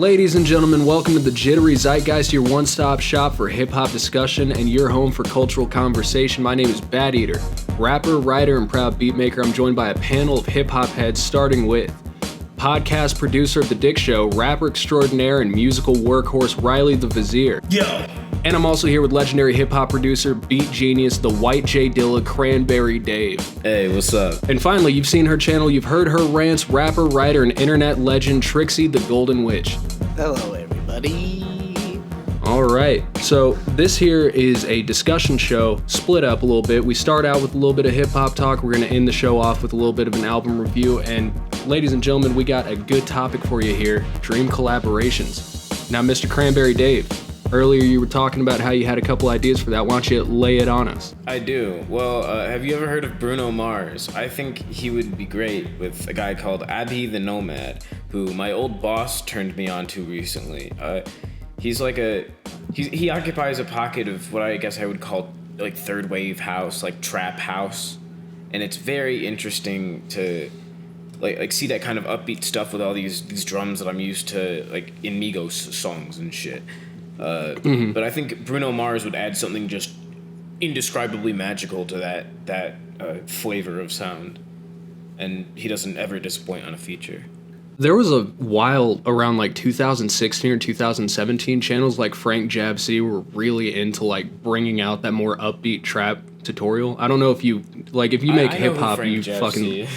Ladies and gentlemen, welcome to the Jittery Zeitgeist, your one-stop shop for hip-hop discussion and your home for cultural conversation. My name is Bad Eater, rapper, writer, and proud beatmaker. I'm joined by a panel of hip-hop heads, starting with podcast producer of The Dick Show, rapper extraordinaire, and musical workhorse Riley the Vizier. Yo! And I'm also here with legendary hip-hop producer, beat genius, the White J Dilla, Cranberry Dave. Hey, what's up? And finally, you've seen her channel, you've heard her rants, rapper, writer, and internet legend, Trixie the Golden Witch. Hello, everybody. All right, so this here is a discussion show, split up a little bit. We start out with a little bit of hip-hop talk. We're going to end the show off with a little bit of an album review. And ladies and gentlemen, we got a good topic for you here, dream collaborations. Now, Mr. Cranberry Dave, earlier you were talking about how you had a couple ideas for that. Why don't you lay it on us? I do. Well, have you ever heard of Bruno Mars? I think he would be great with a guy called Abby the Nomad, who my old boss turned me on to recently. He's like he occupies a pocket of what I guess I would call like third wave house, like trap house, and it's very interesting to like see that kind of upbeat stuff with all these drums that I'm used to like in Migos songs and shit. But I think Bruno Mars would add something just indescribably magical to that flavor of sound, and he doesn't ever disappoint on a feature. There was a while around like 2016 or 2017, channels like Frank Jab C were really into like bringing out that more upbeat trap tutorial. I don't know if you make hip hop, you fucking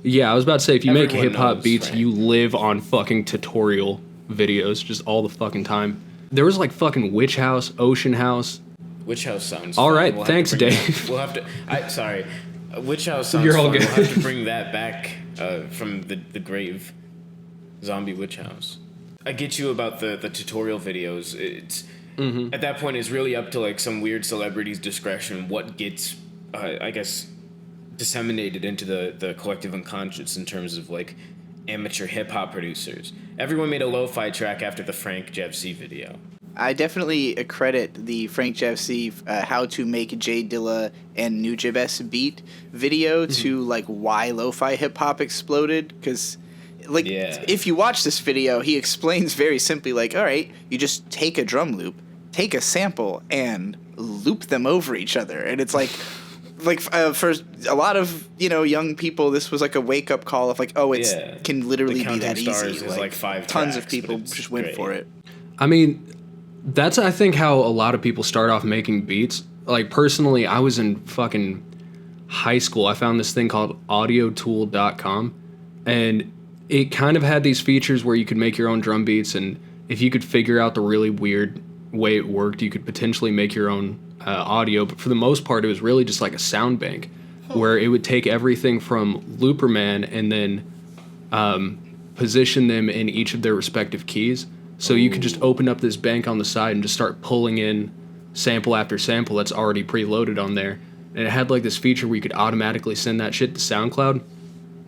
yeah. I was about to say if you make hip hop beats, Frank. You live on fucking tutorial videos just all the fucking time. There was like fucking Witch House, Ocean House. Witch House sounds all fun. right. Thanks, Dave. We'll have to. Sorry, Witch House sounds You're all fun. good. We'll have to bring that back from the grave. Zombie Witch House. I get you about the tutorial videos. It's at that point it's really up to like some weird celebrity's discretion what gets I guess disseminated into the collective unconscious in terms of like amateur hip hop producers. Everyone made a lo-fi track after the Frank Jab C video. I definitely accredit the Frank Jab C how to make J Dilla and Nujab S beat video to like why lo-fi hip hop exploded, because if you watch this video, he explains very simply, like, all right, you just take a drum loop, take a sample, and loop them over each other. And it's like for a lot of, young people, this was like a wake-up call of like, oh, it can literally be that easy. Like 5 tons tracks, of people just went for it. I mean, that's, I think, how a lot of people start off making beats. Like, personally, I was in fucking high school. I found this thing called audiotool.com, and it kind of had these features where you could make your own drum beats, and if you could figure out the really weird way it worked, you could potentially make your own audio. But for the most part, it was really just like a sound bank where it would take everything from Looperman and then position them in each of their respective keys. So you could just open up this bank on the side and just start pulling in sample after sample that's already preloaded on there. And it had like this feature where you could automatically send that shit to SoundCloud.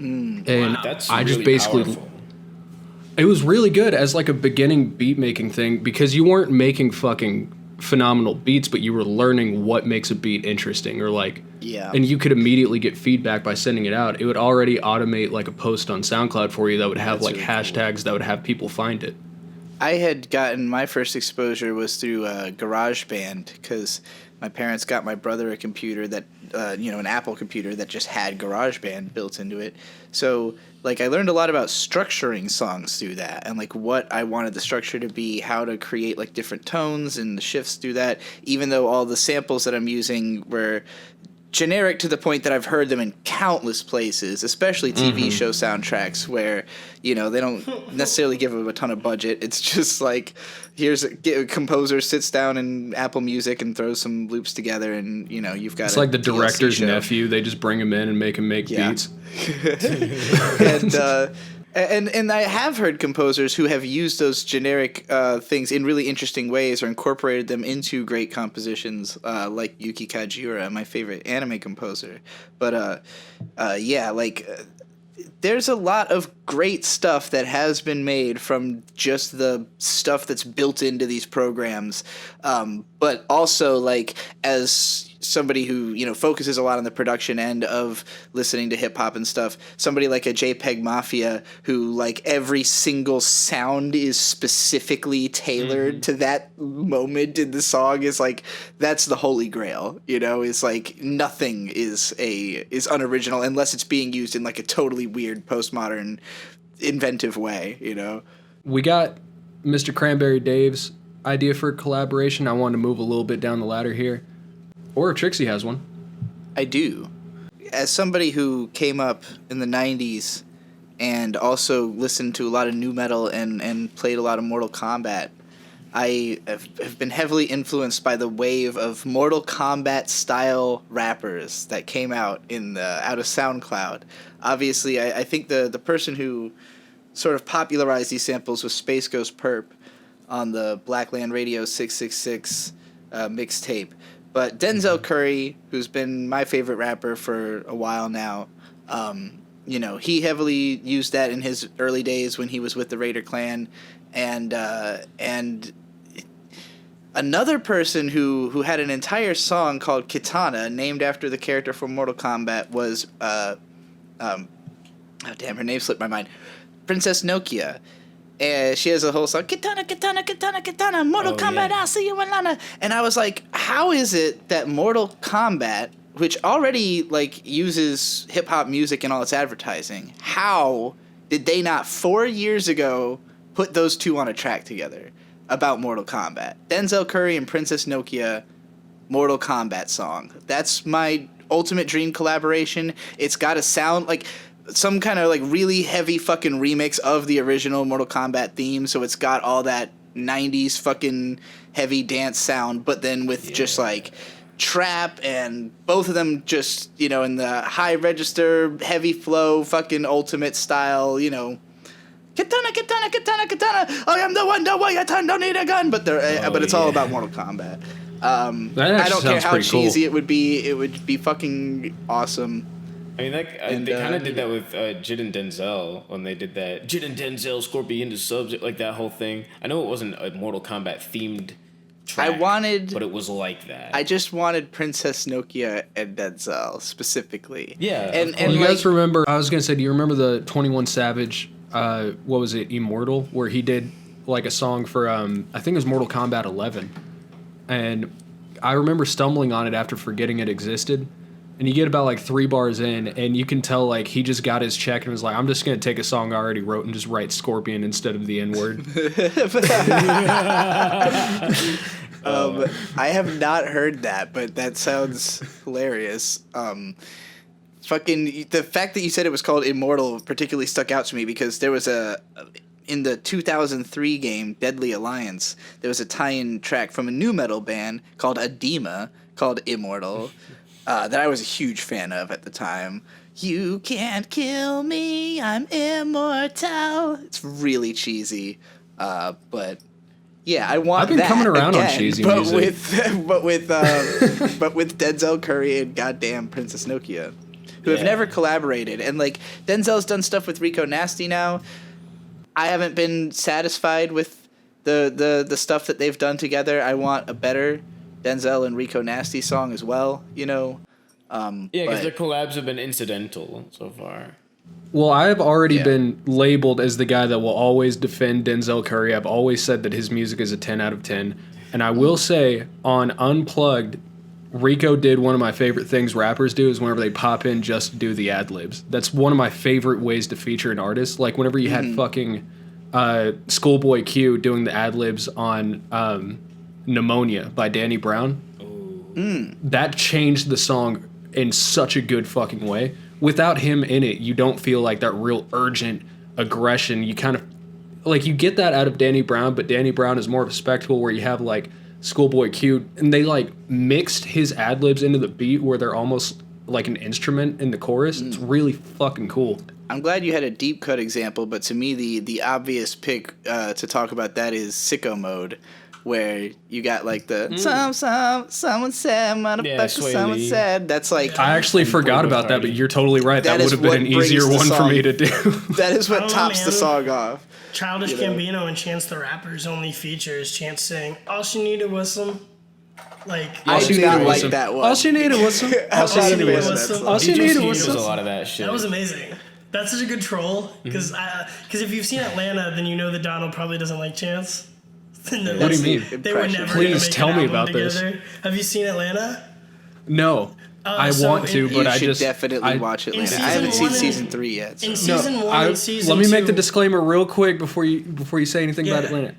And That's I just really basically powerful. It was really good as like a beginning beat making thing, because you weren't making fucking phenomenal beats, but you were learning what makes a beat interesting, or like, and you could immediately get feedback by sending it out. It would already automate like a post on SoundCloud for you that would have like really hashtags that would have people find it. I had gotten my first exposure was through GarageBand, because my parents got my brother a computer that, an Apple computer that just had GarageBand built into it. So, like, I learned a lot about structuring songs through that, and like what I wanted the structure to be, how to create like different tones and the shifts through that. Even though all the samples that I'm using were generic to the point that I've heard them in countless places, especially TV show soundtracks where, they don't necessarily give them a ton of budget. It's just like, here's a composer sits down in Apple Music and throws some loops together, and, you've got it's like the director's nephew. They just bring him in and make him make beats. And I have heard composers who have used those generic things in really interesting ways or incorporated them into great compositions, like Yuki Kajiura, my favorite anime composer. But there's a lot of great stuff that has been made from just the stuff that's built into these programs. But also, like, as somebody who, you know, focuses a lot on the production end of listening to hip hop and stuff, somebody like a JPEG Mafia who like every single sound is specifically tailored to that moment in the song is like, that's the holy grail, you know, is like nothing is unoriginal unless it's being used in like a totally weird postmodern inventive way, you know. We got Mr. Cranberry Dave's idea for a collaboration. I wanted to move a little bit down the ladder here. Or if Trixie has one. I do. As somebody who came up in the 90s and also listened to a lot of nu metal and played a lot of Mortal Kombat, I have been heavily influenced by the wave of Mortal Kombat style rappers that came out out of SoundCloud. Obviously, I think the person who sort of popularized these samples was Space Ghost Perp on the Blackland Radio 666 mixtape. But Denzel Curry, who's been my favorite rapper for a while now, you know, he heavily used that in his early days when he was with the Raider Clan, and another person who had an entire song called Kitana, named after the character from Mortal Kombat, was oh damn, her name slipped my mind, Princess Nokia. And she has a whole song, Kitana, Kitana, Kitana, Kitana, Mortal Kombat, I'll see you in Lana. And I was like, how is it that Mortal Kombat, which already like uses hip hop music in all its advertising, how did they not 4 years ago put those two on a track together about Mortal Kombat? Denzel Curry and Princess Nokia, Mortal Kombat song. That's my ultimate dream collaboration. It's got to sound like some kind of like really heavy fucking remix of the original Mortal Kombat theme, so it's got all that 90s fucking heavy dance sound, but then with just like trap, and both of them just, you know, in the high register, heavy flow, fucking ultimate style, you know. Katana, katana, katana, katana. I am the one, the way I turn, don't need a gun. But but it's all about Mortal Kombat. I don't care how cheesy it would be. It would be fucking awesome. I mean, they kind of did that with Jit and Denzel when they did that. Jit and Denzel, Scorpion the subject, like that whole thing. I know it wasn't a Mortal Kombat themed track, but it was like that. I just wanted Princess Nokia and Denzel specifically. Yeah. And you guys remember, I was going to say, do you remember the 21 Savage, what was it, Immortal, where he did like a song for, I think it was Mortal Kombat 11. And I remember stumbling on it after forgetting it existed. And you get about like 3 bars in, and you can tell like he just got his check and was like, I'm just going to take a song I already wrote and just write Scorpion instead of the N-word. I have not heard that, but that sounds hilarious. Fucking the fact that you said it was called Immortal particularly stuck out to me because there was in the 2003 game Deadly Alliance, there was a tie-in track from a nu metal band called Edema called Immortal. That I was a huge fan of at the time. You can't kill me, I'm immortal. It's really cheesy, but yeah, I want. I've been coming around on cheesy music, but with Denzel Curry and goddamn Princess Nokia, who have never collaborated. And like Denzel's done stuff with Rico Nasty now. I haven't been satisfied with the stuff that they've done together. I want a better Denzel and Rico Nasty song as well, you know. Because their collabs have been incidental so far. Well, I've already been labeled as the guy that will always defend Denzel Curry. I've always said that his music is a 10 out of 10. And I will say, on Unplugged, Rico did one of my favorite things rappers do is whenever they pop in just do the ad-libs. That's one of my favorite ways to feature an artist. Like whenever you had fucking Schoolboy Q doing the ad-libs on Pneumonia by Danny Brown. That changed the song in such a good fucking way. Without him in it, you don't feel like that real urgent aggression. You kind of like you get that out of Danny Brown, but Danny Brown is more of a spectacle where you have like Schoolboy Q, and they like mixed his ad-libs into the beat where they're almost like an instrument in the chorus. It's really fucking cool. I'm glad you had a deep cut example, but to me the obvious pick to talk about that is Sicko Mode, where you got like the someone said, motherfucker, someone said. That's like I actually forgot about that, but you're totally right. That would have been an easier one for me to do. That is what tops the song off. Childish Gambino and Chance the Rapper's only feature is Chance saying, all she needed was some I All she did not needed was like some. that one. All she needed was some. All she not a needed was fan of some. that All she DJ needed Ski was does a some. lot of that shit. That was amazing. That's such a good troll because if you've seen Atlanta, then you know that Donald probably doesn't like Chance. What do you mean? They were never Please gonna make tell an me album about this. together. Have you seen Atlanta? No, I so want to, in- but You I should just definitely watch Atlanta. season I haven't seen one and- season 3 yet. So. In season No, one and season let me make the two- disclaimer real quick before you say anything about Yeah. Atlanta.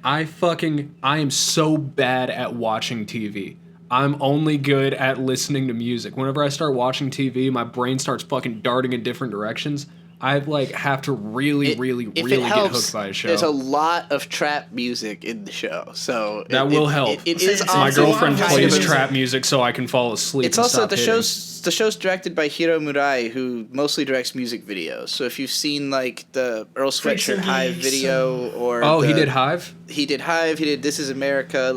I am so bad at watching TV. I'm only good at listening to music. Whenever I start watching TV, my brain starts fucking darting in different directions. I have to really If it get helps, hooked by a show. There's a lot of trap music in the show, so That will help. It is My My also girlfriend kind plays of a- trap music so I can fall asleep. It's and also stop the hitting. show's directed by Hiro Murai, who mostly directs music videos. So if you've seen like the Earl Freaks Sweatshirt and Hive Geeks video, or Oh, he the- did Hive. he did Hive, he did This Is America,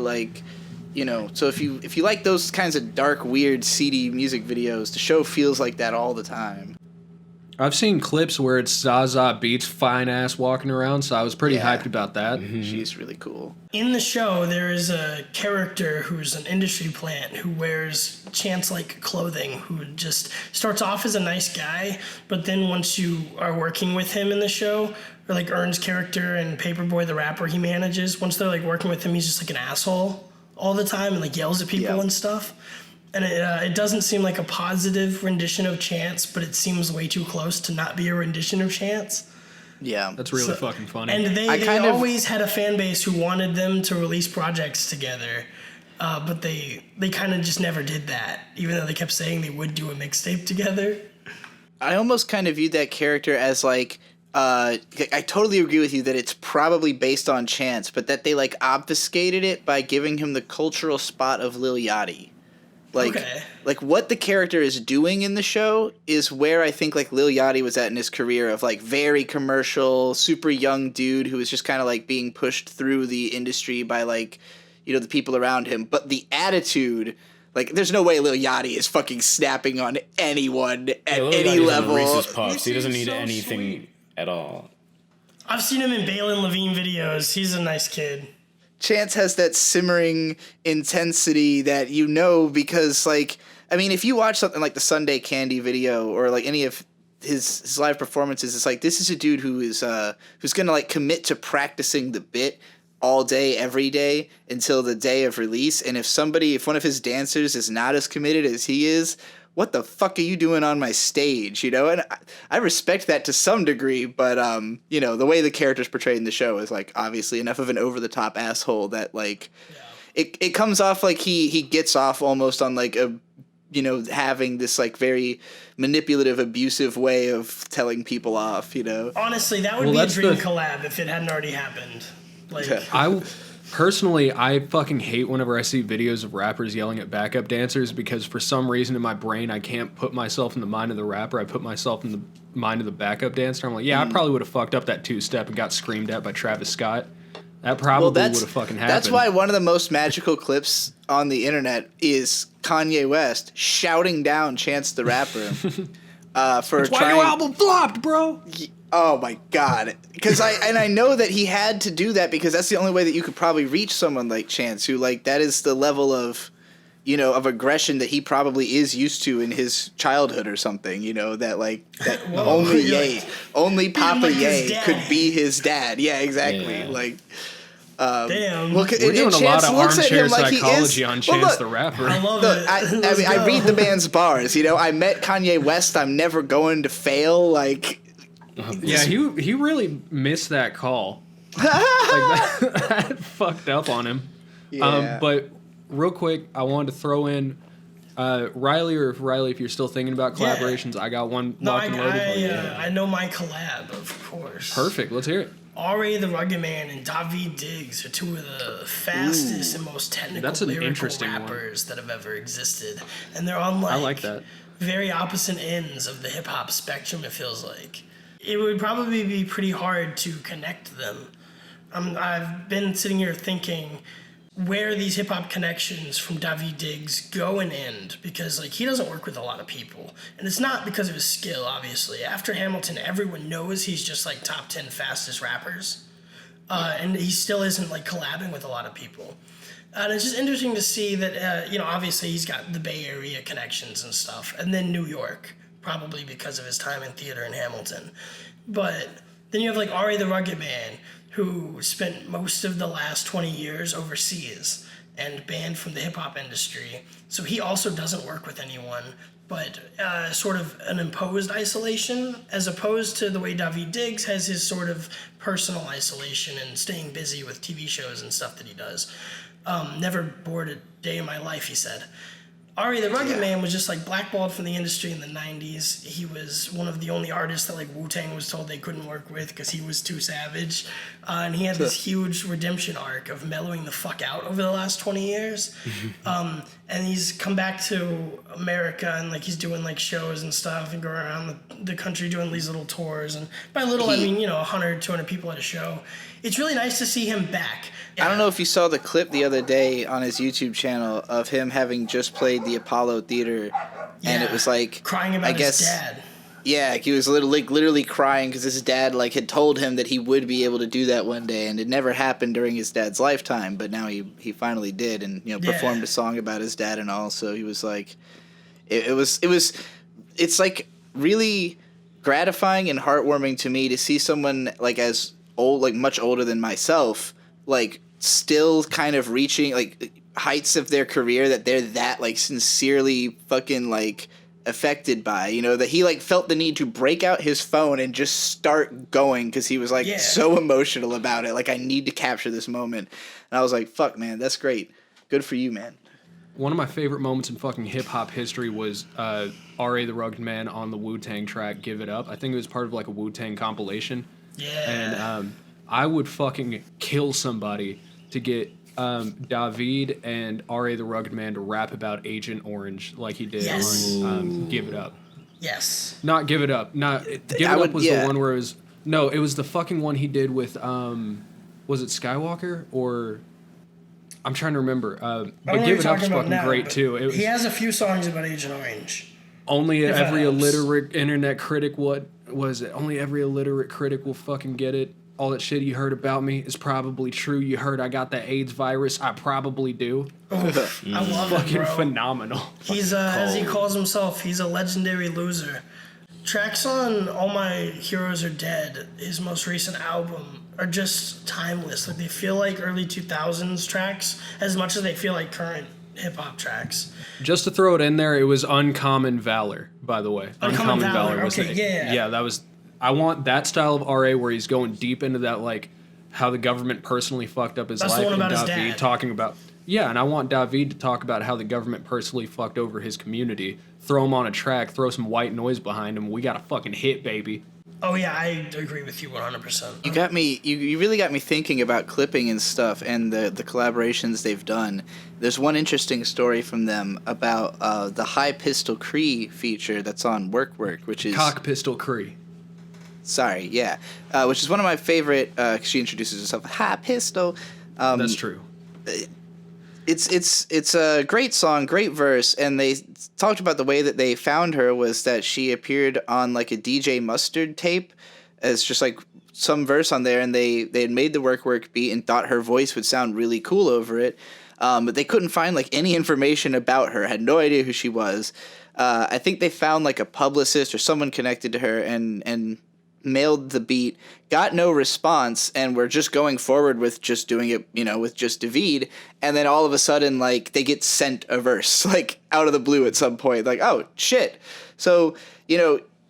so if you like those kinds of dark, weird, seedy music videos, the show feels like that all the time. I've seen clips where it's Zaza Beats fine ass walking around, so I was pretty Yeah. hyped about that. She's really cool. In the show, there is a character who's an industry plant who wears Chance-like clothing, who just starts off as a nice guy, but then once you are working with him in the show, or like Ern's character and Paperboy the rapper he manages, once they're like working with him, he's just like an asshole all the time and like yells at people Yeah. and stuff. And it doesn't seem like a positive rendition of Chance, but it seems way too close to not be a rendition of Chance. Yeah. That's really So- fucking funny. And they kind of- always had a fan base who wanted them to release projects together, but they kind of just never did that, even though they kept saying they would do a mixtape together. I almost kind of viewed that character as like I totally agree with you that it's probably based on Chance, but that they like obfuscated it by giving him the cultural spot of Lil Yachty. Okay. Like what the character is doing in the show is where I think like Lil Yachty was at in his career of like very commercial, super young dude who was just kind of like being pushed through the industry by like, the people around him. But the attitude, like there's no way Lil Yachty is fucking snapping on anyone at Lil any Yachty's on level. Reese's Puffs. He doesn't This need is so anything sweet. at all. I've seen him in Balin Levine videos. He's a nice kid. Chance has that simmering intensity that because like if you watch something like the Sunday Candy video or like any of his live performances, it's like this is a dude who is who's gonna like commit to practicing the bit all day every day until the day of release. And if one of his dancers is not as committed as he is, what the fuck are you doing on my stage? And I respect that to some degree, but the way the character's portrayed in the show is like obviously enough of an over the top asshole that like it comes off like he gets off almost on like a having this like very manipulative, abusive way of telling people off. Honestly, that would Well, be a that's dream the- collab if it hadn't already happened. Like, I fucking hate whenever I see videos of rappers yelling at backup dancers because for some reason in my brain I can't put myself in the mind of the rapper. I put myself in the mind of the backup dancer. I'm like, I probably would have fucked up that two-step and got screamed at by Travis Scott. That probably would have fucking happened. That's why one of the most magical clips on the internet is Kanye West shouting down Chance the Rapper for Why trying. your album flopped, bro? Oh my god! Because I know that he had to do that because that's the only way that you could probably reach someone like Chance, who like that is the level of, of aggression that he probably is used to in his childhood or something. That like that Whoa, only you're Ye, like, only Papa like his Ye dad. could be his dad. Yeah, exactly. Yeah. Like. damn. Well, We're doing a lot of armchair psychology psychology on Chance the Rapper. I love Look, it. I read the man's bars. I met Kanye West. I'm never going to fail. Like, Yeah, he really missed that call. Like that fucked up on him. yeah. But real quick, I wanted to throw in Riley, if you're still thinking about Yeah. collaborations, I got one No, locked and loaded. I know my collab, of course. Perfect. Let's hear it. R.A. the Rugged Man and David Diggs are two of the fastest and most technical That's an lyrical interesting one. rappers that have ever existed. And they're on I like that. very opposite ends of the hip hop spectrum, it feels like. It would probably be pretty hard to connect them. I've been sitting here thinking where these hip hop connections from David Diggs go and end, because like he doesn't work with a lot of people, and it's not because of his skill. Obviously, after Hamilton, everyone knows he's just like top 10 fastest rappers, and he still isn't like collabing with a lot of people. And it's just interesting to see that, obviously he's got the Bay Area connections and stuff, and then New York, probably because of his time in theater in Hamilton. But then you have like R.A. the Rugged Man, who spent most of the last 20 years overseas and banned from the hip-hop industry. So he also doesn't work with anyone, but sort of an imposed isolation, as opposed to the way Daveed Diggs has his sort of personal isolation and staying busy with TV shows and stuff that he does. Never bored a day in my life, he said. Ari the Rugged Man was just like blackballed from the industry in the 90s. He was one of the only artists that like Wu-Tang was told they couldn't work with because he was too savage. And he had this huge redemption arc of mellowing the fuck out over the last 20 years. And he's come back to America and like he's doing like shows and stuff and going around the country doing these little tours. And by little, I mean, 100, 200 people at a show. It's really nice to see him back. I don't know if you saw the clip the other day on his YouTube channel of him having just played the Apollo Theater, and it was like crying about his dad. Yeah, he was literally crying because his dad like had told him that he would be able to do that one day, and it never happened during his dad's lifetime. But now he finally did, and performed a song about his dad and all. So he was like, it's like really gratifying and heartwarming to me to see someone like as old, like much older than myself, like still kind of reaching like heights of their career that they're that like sincerely fucking like affected by, that he like felt the need to break out his phone and just start going because he was like so emotional about it. Like, I need to capture this moment. And I was like, fuck, man, that's great. Good for you, man. One of my favorite moments in fucking hip-hop history was R.A. the Rugged Man on the Wu-Tang track Give It Up. I think it was part of like a Wu-Tang compilation. Yeah. And I would fucking kill somebody to get Daveed and R.A. the Rugged Man to rap about Agent Orange like he did on Give It Up. Yes. Not Give It Up. Not Give It Up was the one where it was... No, it was the fucking one he did with... was it Skywalker or... I'm trying to remember. But Give It Up's fucking great too. He has a few songs about Agent Orange. Only every illiterate internet critic... What was it? Only every illiterate critic will fucking get it. All that shit you heard about me is probably true. You heard I got the AIDS virus. I probably do. Oof, I love him, fucking bro. phenomenal. He's, as he calls himself, he's a legendary loser. Tracks on All My Heroes Are Dead, his most recent album, are just timeless. Like, they feel like early 2000s tracks as much as they feel like current hip-hop tracks. Just to throw it in there, it was Uncommon Valor, by the way. Uncommon Valor was okay, yeah, that was... I want that style of RA where he's going deep into that, like, how the government personally fucked up his life. The one about and his Daveed dad. talking about... Yeah, and I want Daveed to talk about how the government personally fucked over his community. Throw him on a track, throw some white noise behind him. We got a fucking hit, baby. Oh, yeah, I agree with you 100%. You got me... You really got me thinking about clipping and stuff and the collaborations they've done. There's one interesting story from them about the High Pistol Cree feature that's on Work, which is... Cock Pistol Cree. Sorry, yeah. Which is one of my favorite... she introduces herself, High Pistol. That's true. It's a great song, great verse, and they talked about the way that they found her was that she appeared on like a DJ Mustard tape as just like some verse on there, and they had made the work beat and thought her voice would sound really cool over it, but they couldn't find like any information about her, had no idea who she was. I think they found like a publicist or someone connected to her and mailed the beat, got no response, and we're just going forward with just doing it, with just Daveed, and then all of a sudden, like, they get sent a verse, like, out of the blue at some point, like, oh, shit. So,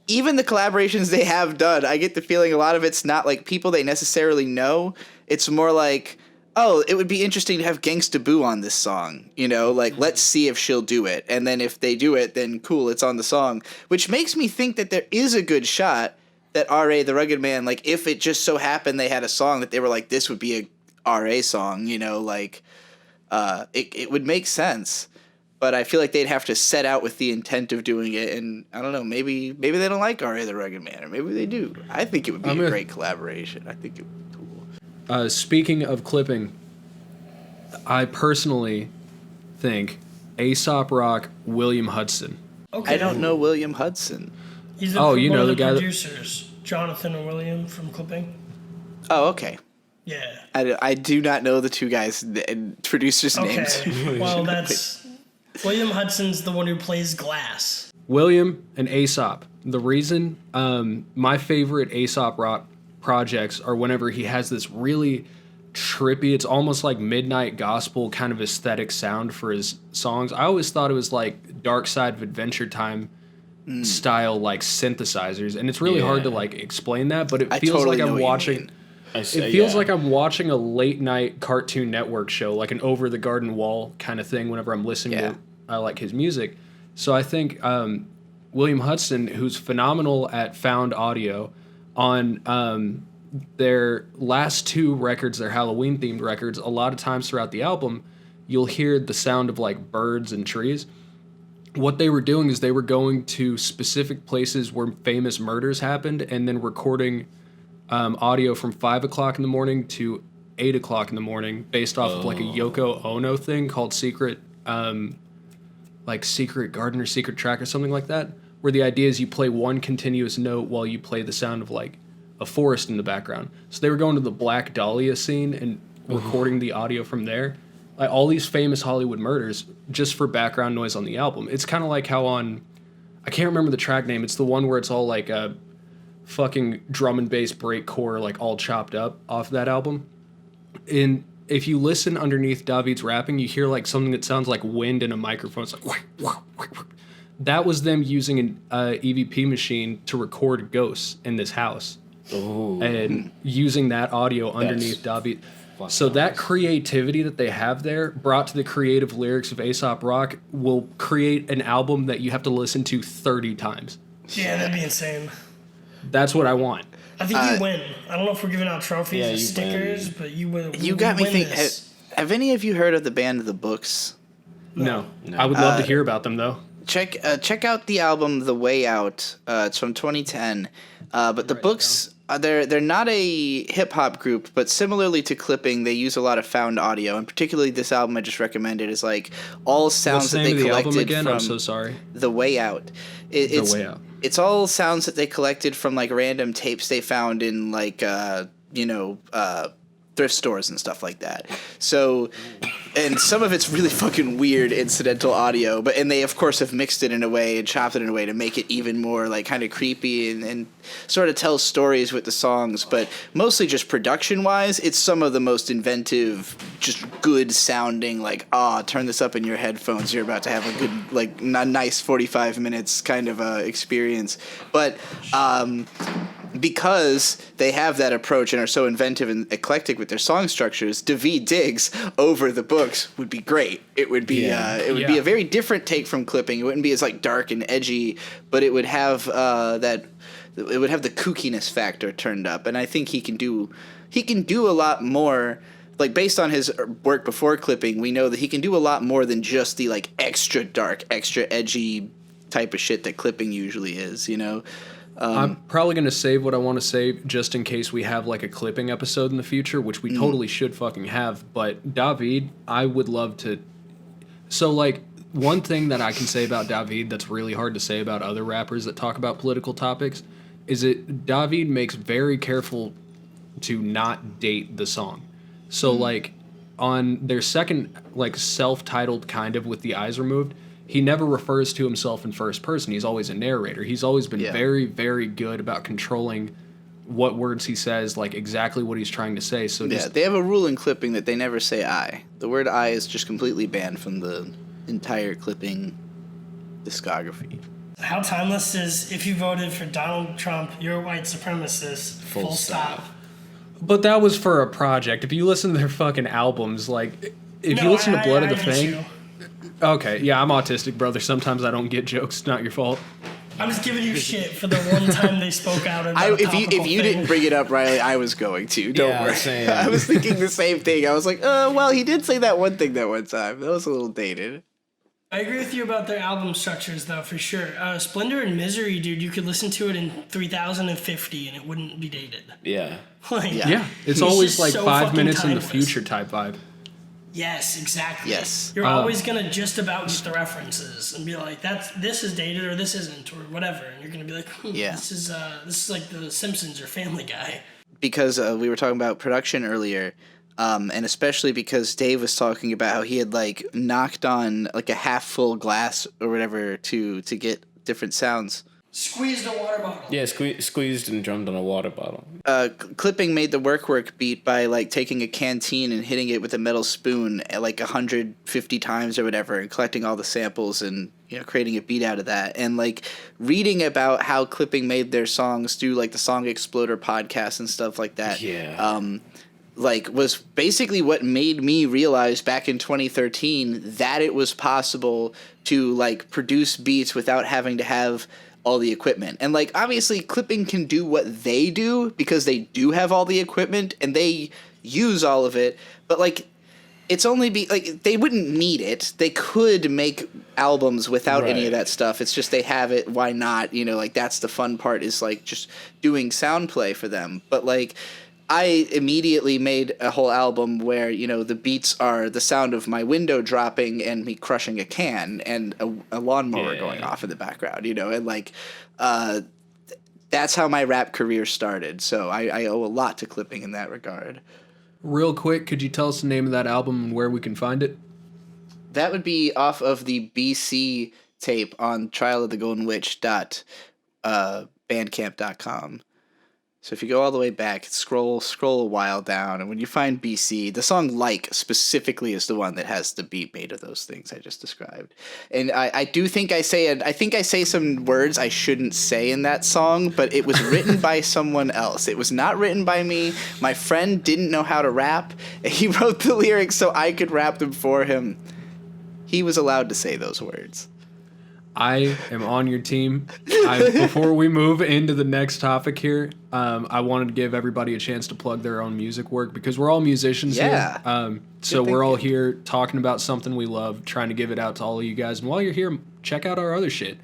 even the collaborations they have done, I get the feeling a lot of it's not, like, people they necessarily know. It's more like, oh, it would be interesting to have Gangsta Boo on this song, like, let's see if she'll do it, and then if they do it, then cool, it's on the song, which makes me think that there is a good shot that R.A. the Rugged Man, like, if it just so happened they had a song that they were like, this would be a R.A. song, it would make sense. But I feel like they'd have to set out with the intent of doing it, and I don't know, maybe they don't like R.A. the Rugged Man, or maybe they do. I think it would be a great collaboration. I think it would be cool. Speaking of clipping, I personally think Aesop Rock, William Hudson. Okay. I don't know William Hudson. He's one of the producers, Jonathan and William from Clipping. Oh, okay. Yeah. I do not know the two guys' producers' names. Okay. Well, that's William Hudson's the one who plays Glass. William and Aesop. The reason my favorite Aesop rock projects are whenever he has this really trippy, it's almost like midnight gospel kind of aesthetic sound for his songs. I always thought it was like Dark Side of Adventure Time style like synthesizers, and it's really hard to like explain that, but it feels totally like know I'm what you watching mean. it feels like I'm watching a late night Cartoon Network show, like an Over the Garden Wall kind of thing whenever I'm listening to like his music. So I think William Hudson, who's phenomenal at found audio, on their last two records, their Halloween themed records, a lot of times throughout the album, you'll hear the sound of like birds and trees. What they were doing is they were going to specific places where famous murders happened and then recording audio from 5 o'clock in the morning to 8 o'clock in the morning based off of like a Yoko Ono thing called Secret Garden or Secret Track or something like that, where the idea is you play one continuous note while you play the sound of like a forest in the background. So they were going to the Black Dahlia scene and recording the audio from there. Like all these famous Hollywood murders just for background noise on the album. It's kind of like how on, I can't remember the track name. It's the one where it's all like a fucking drum and bass breakcore, like all chopped up off that album. And if you listen underneath David's rapping, you hear like something that sounds like wind in a microphone. It's like, that was them using an EVP machine to record ghosts in this house. Oh. And using that audio underneath David. So that creativity that they have there, brought to the creative lyrics of Aesop Rock, will create an album that you have to listen to 30 times. Yeah, that'd be insane. That's what I want. I think you win. I don't know if we're giving out trophies or stickers, but you win. You got me thinking. Have any of you heard of the band The Books? No. I would love to hear about them though. Check out the album The Way Out. It's from 2010. But the Books, they're not a hip hop group, but similarly to Clipping, they use a lot of found audio, and particularly this album I just recommended is like all sounds that they collected album again? from I'm so sorry. The Way Out. The Way Out. It's all sounds that they collected from like random tapes they found in like thrift stores and stuff like that. So, and some of it's really fucking weird incidental audio, and they of course have mixed it in a way and chopped it in a way to make it even more like kind of creepy and sort of tell stories with the songs, but mostly just production wise, it's some of the most inventive, just good sounding, like, turn this up in your headphones, you're about to have a good, like, nice 45 minutes kind of experience. But because they have that approach and are so inventive and eclectic with their song structures, David Diggs over The Books would be great. It would be be a very different take from Clipping. It wouldn't be as like dark and edgy, but it would have the kookiness factor turned up. And I think he can do a lot more. Like based on his work before Clipping, we know that he can do a lot more than just the like extra dark, extra edgy type of shit that Clipping usually is, you know? I'm probably going to save what I want to save just in case we have like a Clipping episode in the future, which we totally should fucking have. But David, I would love to. So like one thing that I can say about David that's really hard to say about other rappers that talk about political topics is that David makes very careful to not date the song. So like on their second like self-titled kind of with the eyes removed, he never refers to himself in first person. He's always a narrator. He's always been very, very good about controlling what words he says, like exactly what he's trying to say. So they have a rule in Clipping that they never say I. The word I is just completely banned from the entire Clipping discography. How timeless is if you voted for Donald Trump, you're a white supremacist, full stop. But that was for a project. If you listen to their fucking albums, like if you listen to Blood of the Fang... Okay, yeah, I'm autistic, brother. Sometimes I don't get jokes. It's not your fault. I'm just giving you shit for the one time they spoke out about if you didn't bring it up, Riley, I was going to. Don't worry. Same. I was thinking the same thing. I was like, well, he did say that one thing that one time. That was a little dated. I agree with you about their album structures, though, for sure. Splendor and Misery, dude, you could listen to it in 3050 and it wouldn't be dated. Yeah. It's always like so 5 minutes timeless. in the future type vibe. Yes, exactly. Yes. You're always gonna just about get the references and be like, this is dated or this isn't or whatever, and you're gonna be like, this is like The Simpsons or Family Guy. because we were talking about production earlier, and especially because Dave was talking about how he had like knocked on like a half full glass or whatever to get different sounds. Squeezed a water bottle. Yeah, squeezed and drummed on a water bottle. Clipping made the work beat by like taking a canteen and hitting it with a metal spoon like 150 times or whatever, and collecting all the samples and creating a beat out of that. And like reading about how Clipping made their songs through like the Song Exploder podcast and stuff like that. Yeah. Like was basically what made me realize back in 2013 that it was possible to like produce beats without having to have all the equipment. And like obviously Clipping can do what they do because they do have all the equipment and they use all of it, but like it's only like they wouldn't need it. They could make albums without any of that stuff. It's just they have it, why not? Like that's the fun part, is like just doing sound play for them. But like I immediately made a whole album where, the beats are the sound of my window dropping and me crushing a can and a lawnmower going off in the background, and like that's how my rap career started. So I owe a lot to Clipping in that regard. Real quick, could you tell us the name of that album and where we can find it? That would be off of the BC tape on trialofthegoldenwitch.bandcamp.com. So if you go all the way back, scroll a while down, and when you find BC, the song Like specifically is the one that has the beat made of those things I just described. And I do think I say some words I shouldn't say in that song, but it was written by someone else. It was not written by me. My friend didn't know how to rap. He wrote the lyrics so I could rap them for him. He was allowed to say those words. I am on your team. Before we move into the next topic here, I wanted to give everybody a chance to plug their own music work because we're all musicians here. So we're all here talking about something we love, trying to give it out to all of you guys. And while you're here, check out our other shit.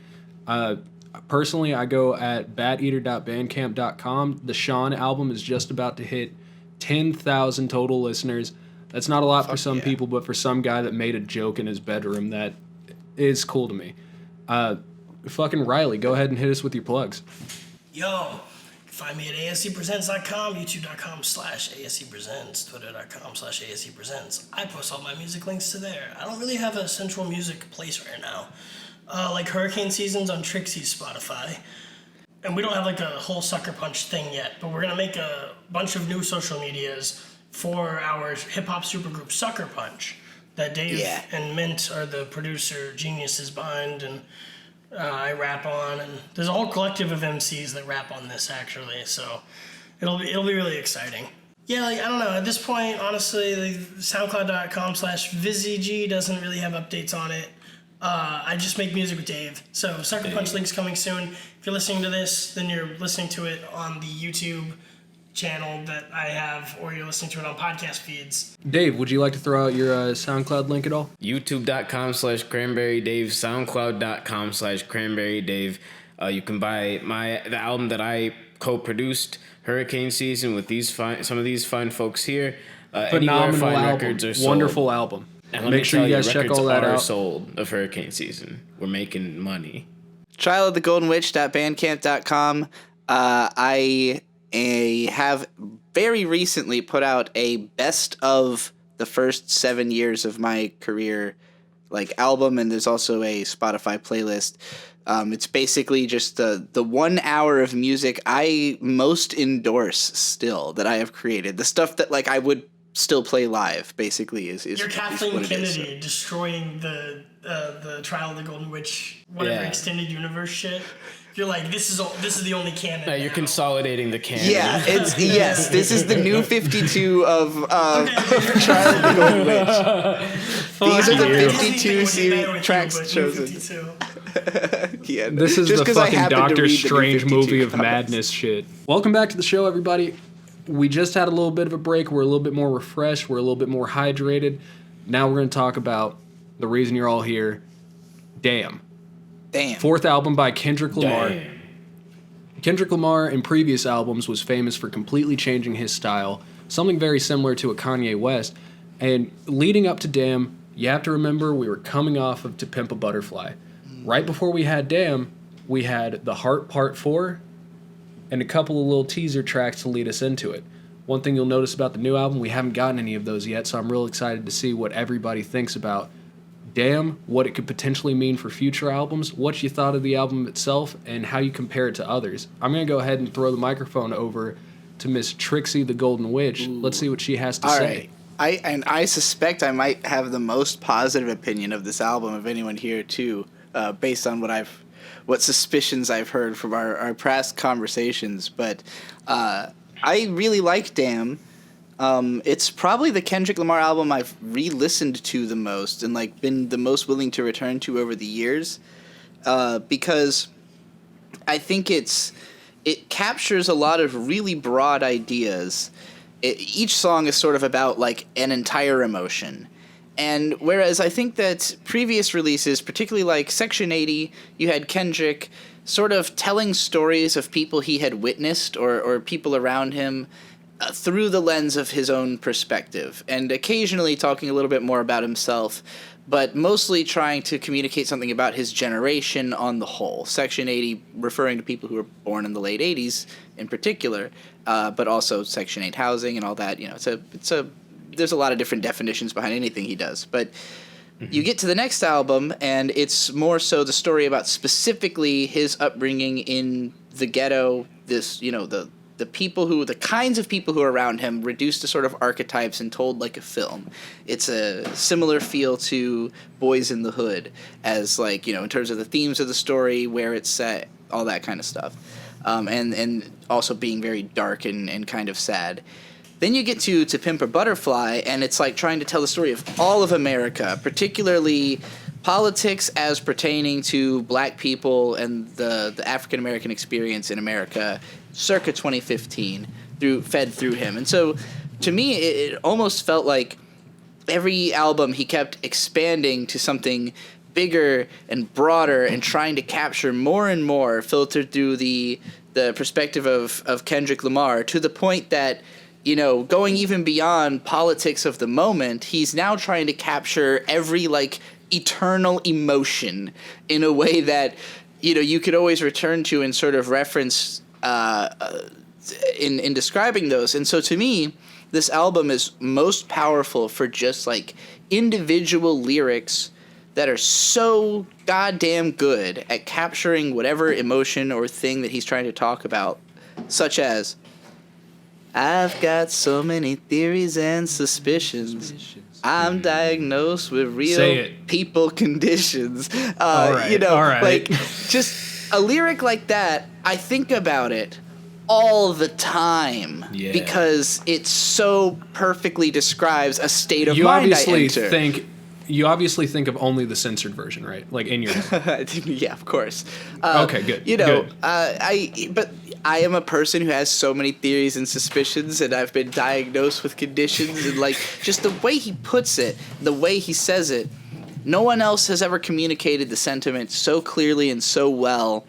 Personally, I go at bateater.bandcamp.com. The Sean album is just about to hit 10,000 total listeners. That's not a lot for some people, but for some guy that made a joke in his bedroom, that is cool to me. Fucking Riley, go ahead and hit us with your plugs. Yo, find me at ASEpresents.com, youtube.com/ASEpresents, twitter.com/ASEpresents. I post all my music links to there. I don't really have a central music place right now. Like Hurricane Season's on Trixie's Spotify. And we don't have like a whole Sucker Punch thing yet, but we're going to make a bunch of new social medias for our hip-hop supergroup Sucker Punch. That Dave and Mint are the producer geniuses behind, and I rap on, and there's a whole collective of MCs that rap on this actually, so it'll be really exciting. Yeah, like I don't know, at this point, honestly, like, SoundCloud.com/VizzyG doesn't really have updates on it. I just make music with Dave, so Sucker Punch link's coming soon. If you're listening to this, then you're listening to it on the YouTube channel that I have, or you're listening to it on podcast feeds. Dave, would you like to throw out your SoundCloud link at all? YouTube.com/Cranberry Dave, SoundCloud.com/Cranberry Dave. You can buy the album that I co-produced, Hurricane Season, with some of these fine folks here. Phenomenal album, wonderful album. And make sure you guys check all that out. Sold of Hurricane Season. We're making money. trialofthegoldenwitch.bandcamp.com. I have very recently put out a best of the first 7 years of my career like album, and there's also a Spotify playlist. It's basically just the 1 hour of music I most endorse still that I have created. The stuff that like I would still play live basically is You're Kathleen Kennedy destroying the Trial of the Golden Witch extended universe shit. You're like, this is the only canon. No, you're consolidating the canon. Yeah, this is the new 52 of Trial of the Golden Witch. These are the 52 tracks chosen. This is the fucking Doctor Strange movie of madness shit. Welcome back to the show, everybody. We just had a little bit of a break. We're a little bit more refreshed. We're a little bit more hydrated. Now we're going to talk about the reason you're all here. Damn. Fourth album by Kendrick Lamar. Damn. Kendrick Lamar in previous albums was famous for completely changing his style, something very similar to a Kanye West. And leading up to Damn, you have to remember we were coming off of To Pimp a Butterfly. Right before we had Damn, we had The Heart Part 4, and a couple of little teaser tracks to lead us into it. One thing you'll notice about the new album, we haven't gotten any of those yet, so I'm real excited to see what everybody thinks about Damn, what it could potentially mean for future albums, what you thought of the album itself, and how you compare it to others. I'm going to go ahead and throw the microphone over to Miss Trixie the Golden Witch. Ooh. Let's see what she has to All say. Right. I suspect I might have the most positive opinion of this album of anyone here too, based on what suspicions I've heard from our past conversations. But I really like Damn. It's probably the Kendrick Lamar album I've re-listened to the most and like been the most willing to return to over the years, because I think it captures a lot of really broad ideas. Each song is sort of about like an entire emotion. And whereas I think that previous releases, particularly like Section 80, you had Kendrick sort of telling stories of people he had witnessed or people around him through the lens of his own perspective, and occasionally talking a little bit more about himself, but mostly trying to communicate something about his generation on the whole. Section 80 referring to people who were born in the late 80s in particular, but also Section 8 housing and all that. You know, there's a lot of different definitions behind anything he does. But you get to the next album, and it's more so the story about specifically his upbringing in the ghetto, this, you know, the kinds of people who are around him reduced to sort of archetypes and told like a film. It's a similar feel to Boys in the Hood as like, you know, in terms of the themes of the story, where it's set, all that kind of stuff. And also being very dark and kind of sad. Then you get to Pimp a Butterfly, and it's like trying to tell the story of all of America, particularly politics as pertaining to black people and the African American experience in America circa 2015 fed through him. And so to me it almost felt like every album he kept expanding to something bigger and broader and trying to capture more and more, filtered through the perspective of Kendrick Lamar, to the point that, you know, going even beyond politics of the moment, he's now trying to capture every like eternal emotion in a way that, you know, you could always return to and sort of reference in describing those. And so to me, this album is most powerful for just like individual lyrics that are so goddamn good at capturing whatever emotion or thing that he's trying to talk about, such as, I've got so many theories and suspicions. I'm diagnosed with real people conditions. All right, you know, all right. Like just a lyric like that, I think about it all the time, because it so perfectly describes a state of mind I enter. You obviously think of only the censored version, right? Like in your head. Yeah, of course. Okay, good. You know, good. But I am a person who has so many theories and suspicions, and I've been diagnosed with conditions, and like just the way he puts it, the way he says it, no one else has ever communicated the sentiment so clearly and so well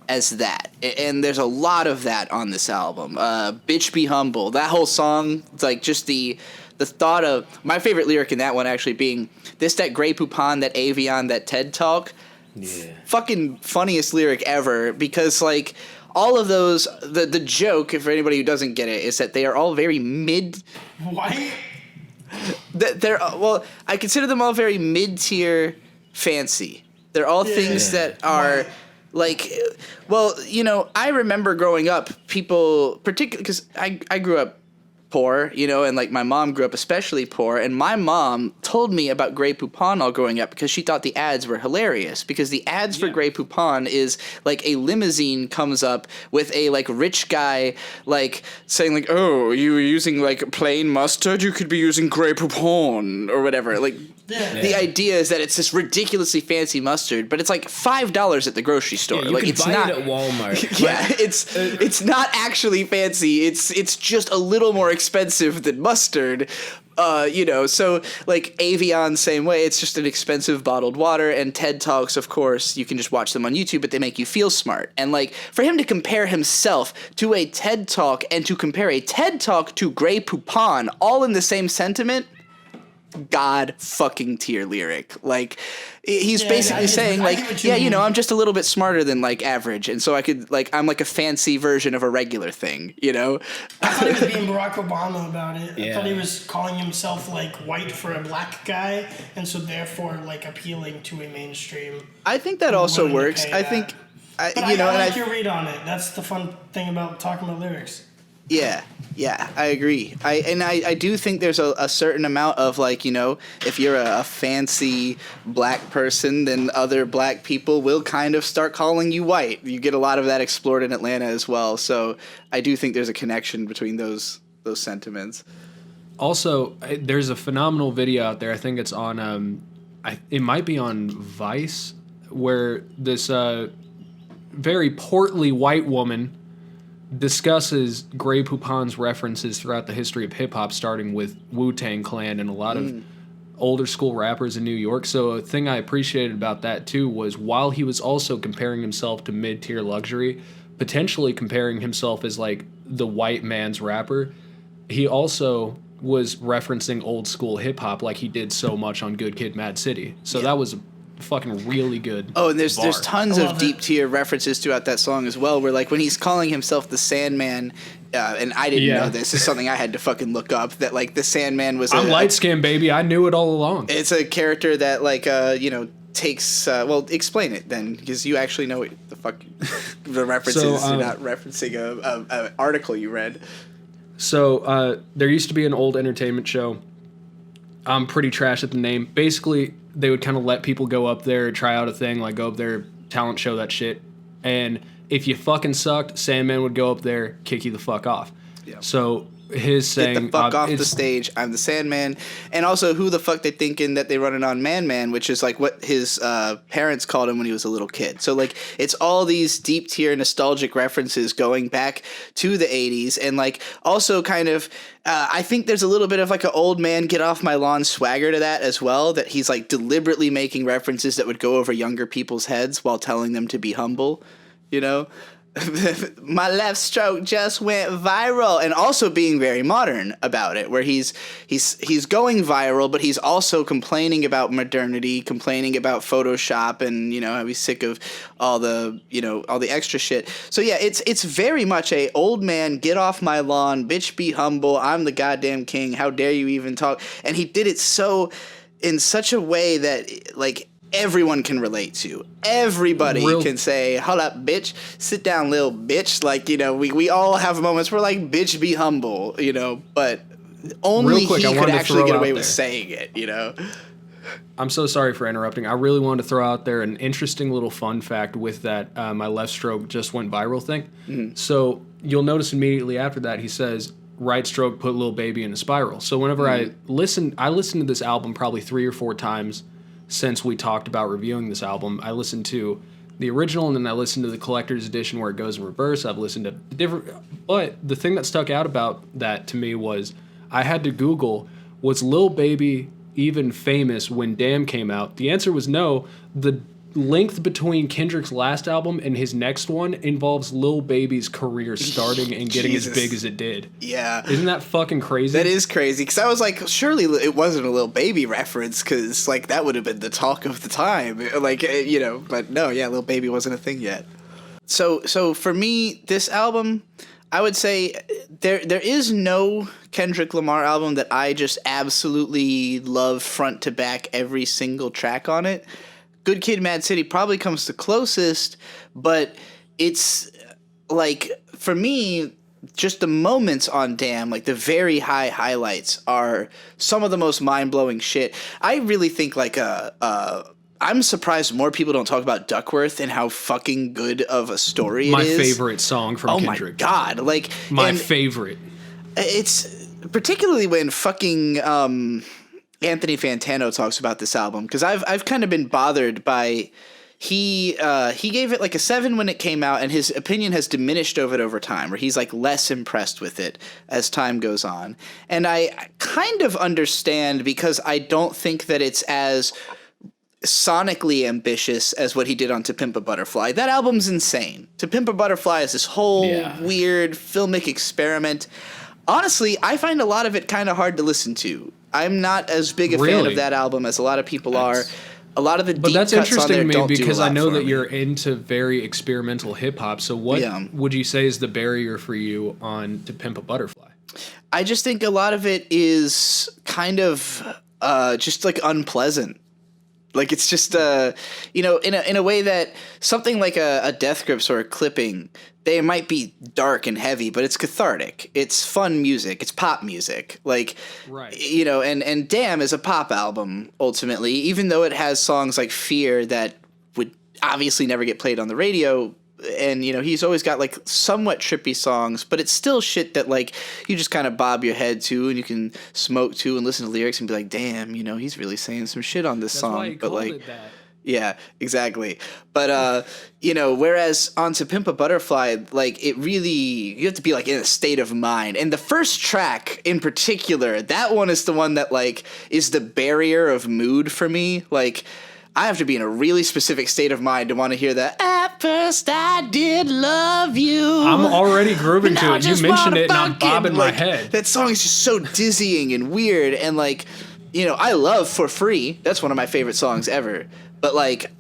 as that. And there's a lot of that on this album. Bitch Be Humble, that whole song, it's like just the thought of my favorite lyric in that one actually being this, that Grey Poupon, that Avion, that TED Talk. Yeah. Fucking funniest lyric ever, because like all of those, the joke, if anybody who doesn't get it, is that they are all very mid. Why? Well, I consider them all very mid-tier fancy. They're all things that are like, well, you know, I remember growing up, people, particularly because I grew up poor, you know, and like my mom grew up especially poor, and my mom told me about Grey Poupon all growing up because she thought the ads were hilarious, because the ads for Grey Poupon is like a limousine comes up with a like rich guy like saying like, oh, you were using like plain mustard, you could be using Grey Poupon or whatever. Like the idea is that it's this ridiculously fancy mustard, but it's like $5 at the grocery store. You like can it's buy not it at Walmart. Yeah, it's not actually fancy. It's just a little more expensive than mustard. You know, so like Avion, same way. It's just an expensive bottled water. And TED Talks, of course, you can just watch them on YouTube, but they make you feel smart. And like for him to compare himself to a TED Talk and to compare a TED Talk to Grey Poupon all in the same sentiment, god fucking tier lyric. Like, he's basically saying, I get like, what you yeah, you mean. know, I'm just a little bit smarter than, like, average, and so I could, like, I'm like a fancy version of a regular thing, you know? I thought he was being Barack Obama about it. I thought he Yeah. was calling himself like white for a black guy, and so therefore like appealing to a mainstream. I think that also willing to works. pay I that. think, But you I know, and like I your read on it. That's the fun thing about talking about lyrics. Yeah, I agree. I do think there's a certain amount of, like, you know, if you're a fancy black person, then other black people will kind of start calling you white. You get a lot of that explored in Atlanta as well. So I do think there's a connection between those sentiments. Also, there's a phenomenal video out there. I think it's on, it might be on Vice, where this very portly white woman discusses Grey Poupon's references throughout the history of hip hop, starting with Wu-Tang Clan and a lot of older school rappers in New York. So a thing I appreciated about that too was, while he was also comparing himself to mid-tier luxury, potentially comparing himself as like the white man's rapper, he also was referencing old school hip hop like he did so much on Good Kid, Mad City. So that was fucking really good. Oh, and there's bar. tons I of love deep it. tier references throughout that song as well, where, like, when he's calling himself the Sandman, and I didn't know this is something I had to fucking look up, that, like, the Sandman was I'm light skinned, baby. I knew it all along. it's a character that, like, you know, takes well, explain it then, because you actually know what the fuck the references. You're not referencing a article you read. So there used to be an old entertainment show. I'm pretty trash at the name. Basically, they would kind of let people go up there, try out a thing, like go up there, talent show, that shit. And if you fucking sucked, Sandman would go up there, kick you the fuck off. Yeah. So his saying, Get the fuck off the it's- stage. I'm the Sandman. And also, who the fuck they thinking that they running on Man, which is like what his parents called him when he was a little kid. So, like, it's all these deep tier nostalgic references going back to the 80s. And, like, also kind of, I think there's a little bit of like an old man get off my lawn swagger to that as well, that he's like deliberately making references that would go over younger people's heads while telling them to be humble, you know? My left stroke just went viral, and also being very modern about it, where he's going viral, but he's also complaining about modernity, complaining about Photoshop, and, you know, how he's sick of all the, you know, all the extra shit. So yeah, it's very much a old man, get off my lawn, bitch, be humble, I'm the goddamn king, how dare you even talk. And he did it in such a way that, like, everyone can relate to. Everybody can say, hold up, bitch, sit down, little bitch. Like, you know, we all have moments where, like, bitch, be humble, you know, but only quick, he could actually get away with saying it, you know. I'm so sorry for interrupting. I really wanted to throw out there an interesting little fun fact with that my left stroke just went viral thing. Mm-hmm. So you'll notice immediately after that he says, right stroke put Lil Baby in a spiral. So whenever I listened to this album probably 3 or 4 times since we talked about reviewing this album. I listened to the original, and then I listened to the collector's edition where it goes in reverse. I've listened to different, but the thing that stuck out about that to me was I had to Google, was Lil Baby even famous when Damn came out? The answer was no. The length between Kendrick's last album and his next one involves Lil Baby's career starting and getting as big as it did. Yeah. Isn't that fucking crazy? That is crazy, because I was like, surely it wasn't a Lil Baby reference, because, like, that would have been the talk of the time. Like, you know, but no, yeah, Lil Baby wasn't a thing yet. So for me, this album, I would say there is no Kendrick Lamar album that I just absolutely love front to back, every single track on it. Good Kid, Mad City probably comes the closest, but it's, like, for me, just the moments on Damn, like the very high highlights, are some of the most mind-blowing shit. I really think, like, I'm surprised more people don't talk about Duckworth and how fucking good of a story it is. My favorite song from Kendrick. Oh my god, like, my favorite. It's particularly when fucking Anthony Fantano talks about this album, because I've kind of been bothered by he gave it like a 7 when it came out, and his opinion has diminished over time, where he's like less impressed with it as time goes on. And I kind of understand, because I don't think that it's as sonically ambitious as what he did on To Pimp a Butterfly. That album's insane. To Pimp a Butterfly is this whole weird filmic experiment. Honestly, I find a lot of it kind of hard to listen to. I'm not as big a fan Really? of that album as a lot of people are. A lot of the But deep that's cuts on interesting there to me don't do a because I lot know for that me. you're into very experimental hip hop. So what Yeah. would you say is the barrier for you on To Pimp a Butterfly? I just think a lot of it is kind of just like unpleasant. Like it's just in a way that something like a Death Grips or a Clipping, they might be dark and heavy, but it's cathartic. It's fun music. It's pop music. Like, Right. And Damn is a pop album ultimately, even though it has songs like Fear that would obviously never get played on the radio. And, he's always got like somewhat trippy songs, but it's still shit that like you just kind of bob your head to and you can smoke to and listen to lyrics and be like, damn, he's really saying some shit on this That's song. why he but called like, it that. yeah, exactly. But, whereas on To Pimp a Butterfly, like it really, you have to be like in a state of mind. And the first track in particular, that one is the one that like is the barrier of mood for me. Like, I have to be in a really specific state of mind to want to hear that. At first I did love you. I'm already grooving to it. You mentioned it and I'm bobbing my like, head. That song is just so dizzying and weird. And like, I love For Free. That's one of my favorite songs ever. But like,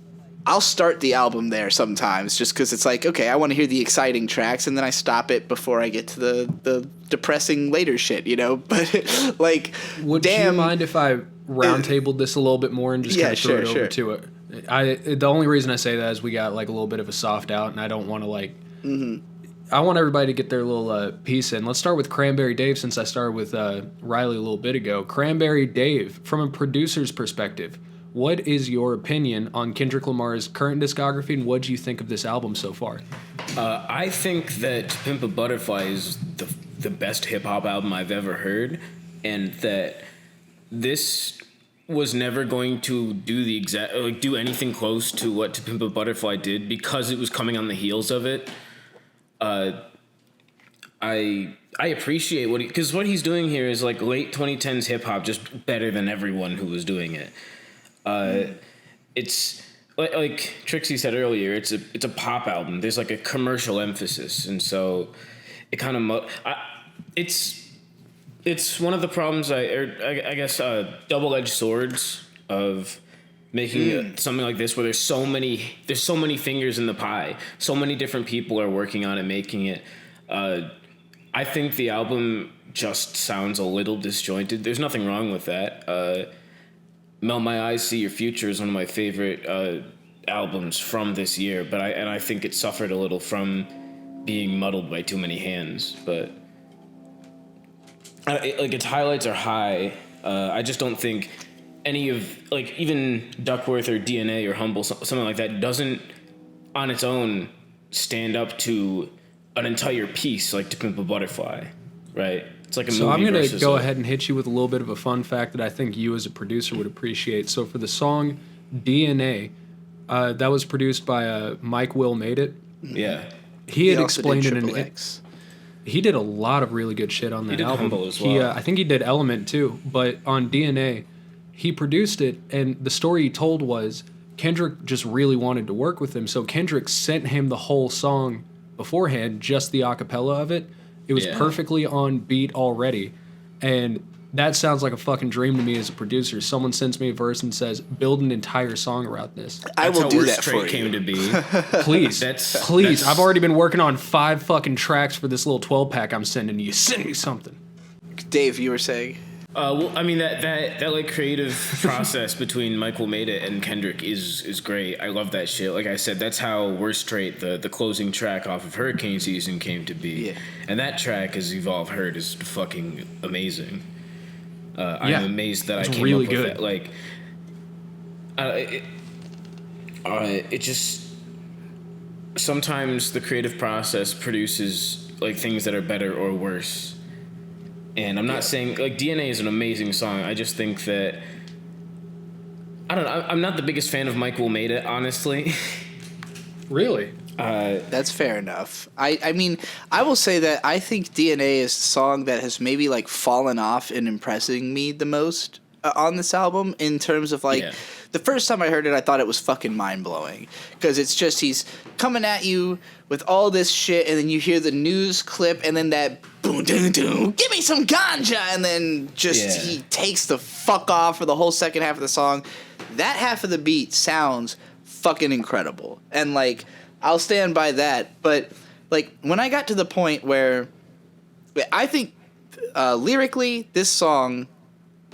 I'll start the album there sometimes just because it's like, okay, I want to hear the exciting tracks, and then I stop it before I get to the depressing later shit, But like, Would Damn, you mind if I roundtabled this a little bit more and just Yeah, kind of throw it sure, over to it? The only reason I say that is we got like a little bit of a soft out, and I don't want to like. Mm-hmm. I want everybody to get their little piece in. Let's start with Cranberry Dave, since I started with Riley a little bit ago. Cranberry Dave, from a producer's perspective, what is your opinion on Kendrick Lamar's current discography, and what do you think of this album so far? I think that To Pimp a Butterfly is the best hip hop album I've ever heard, and that this was never going to do anything close to what To Pimp a Butterfly did because it was coming on the heels of it. I appreciate because what he's doing here is like late 2010s hip hop, just better than everyone who was doing it. It's like Trixie said earlier, it's a pop album. There's like a commercial emphasis, and so it kind of it's one of the problems I guess double-edged swords of making something like this, where there's so many fingers in the pie, so many different people are working on it, making it. I think the album just sounds a little disjointed. There's nothing wrong with that. Melt My Eyes, See Your Future is one of my favorite albums from this year, but I think it suffered a little from being muddled by too many hands. But its highlights are high. I just don't think any of even Duckworth or DNA or Humble, something like that, doesn't on its own stand up to an entire piece like To Pimp a Butterfly, right? It's like a movie. So I'm going to go ahead and hit you with a little bit of a fun fact that I think you as a producer would appreciate. So for the song DNA, that was produced by Mike Will Made It. Yeah. He had also explained did it in Triple X. He did a lot of really good shit on that did album. Humble as well. I think he did Element too, but on DNA, he produced it, and the story he told was Kendrick just really wanted to work with him, so Kendrick sent him the whole song beforehand, just the acapella of it. It was perfectly on beat already, and that sounds like a fucking dream to me as a producer. Someone sends me a verse and says, build an entire song around this. I will do that Worst for Trait you. came to be. Please. That's- I've already been working on 5 fucking tracks for this little 12-pack I'm sending you. Send me something. Dave, you were saying? Well, I mean that like creative process between Michael Made It and Kendrick is great. I love that shit. Like I said, that's how Worst Trait, the closing track off of Hurricane Season, came to be. Yeah. And that track, as you've all heard, is fucking amazing. I'm amazed that I came really up with good. that. Like, it just sometimes the creative process produces like things that are better or worse. And I'm not saying like DNA is an amazing song. I just think that I don't know. I'm not the biggest fan of Mike Will Made It, honestly. Really? That's fair enough. I mean, I will say that I think DNA is the song that has maybe like fallen off in impressing me the most. on this album in terms of like the first time I heard it, I thought it was fucking mind blowing because it's just he's coming at you with all this shit, and then you hear the news clip, and then that boom doom doom, give me some ganja, and then just he takes the fuck off for the whole second half of the song. That half of the beat sounds fucking incredible, and like I'll stand by that. But like when I got to the point where I think lyrically this song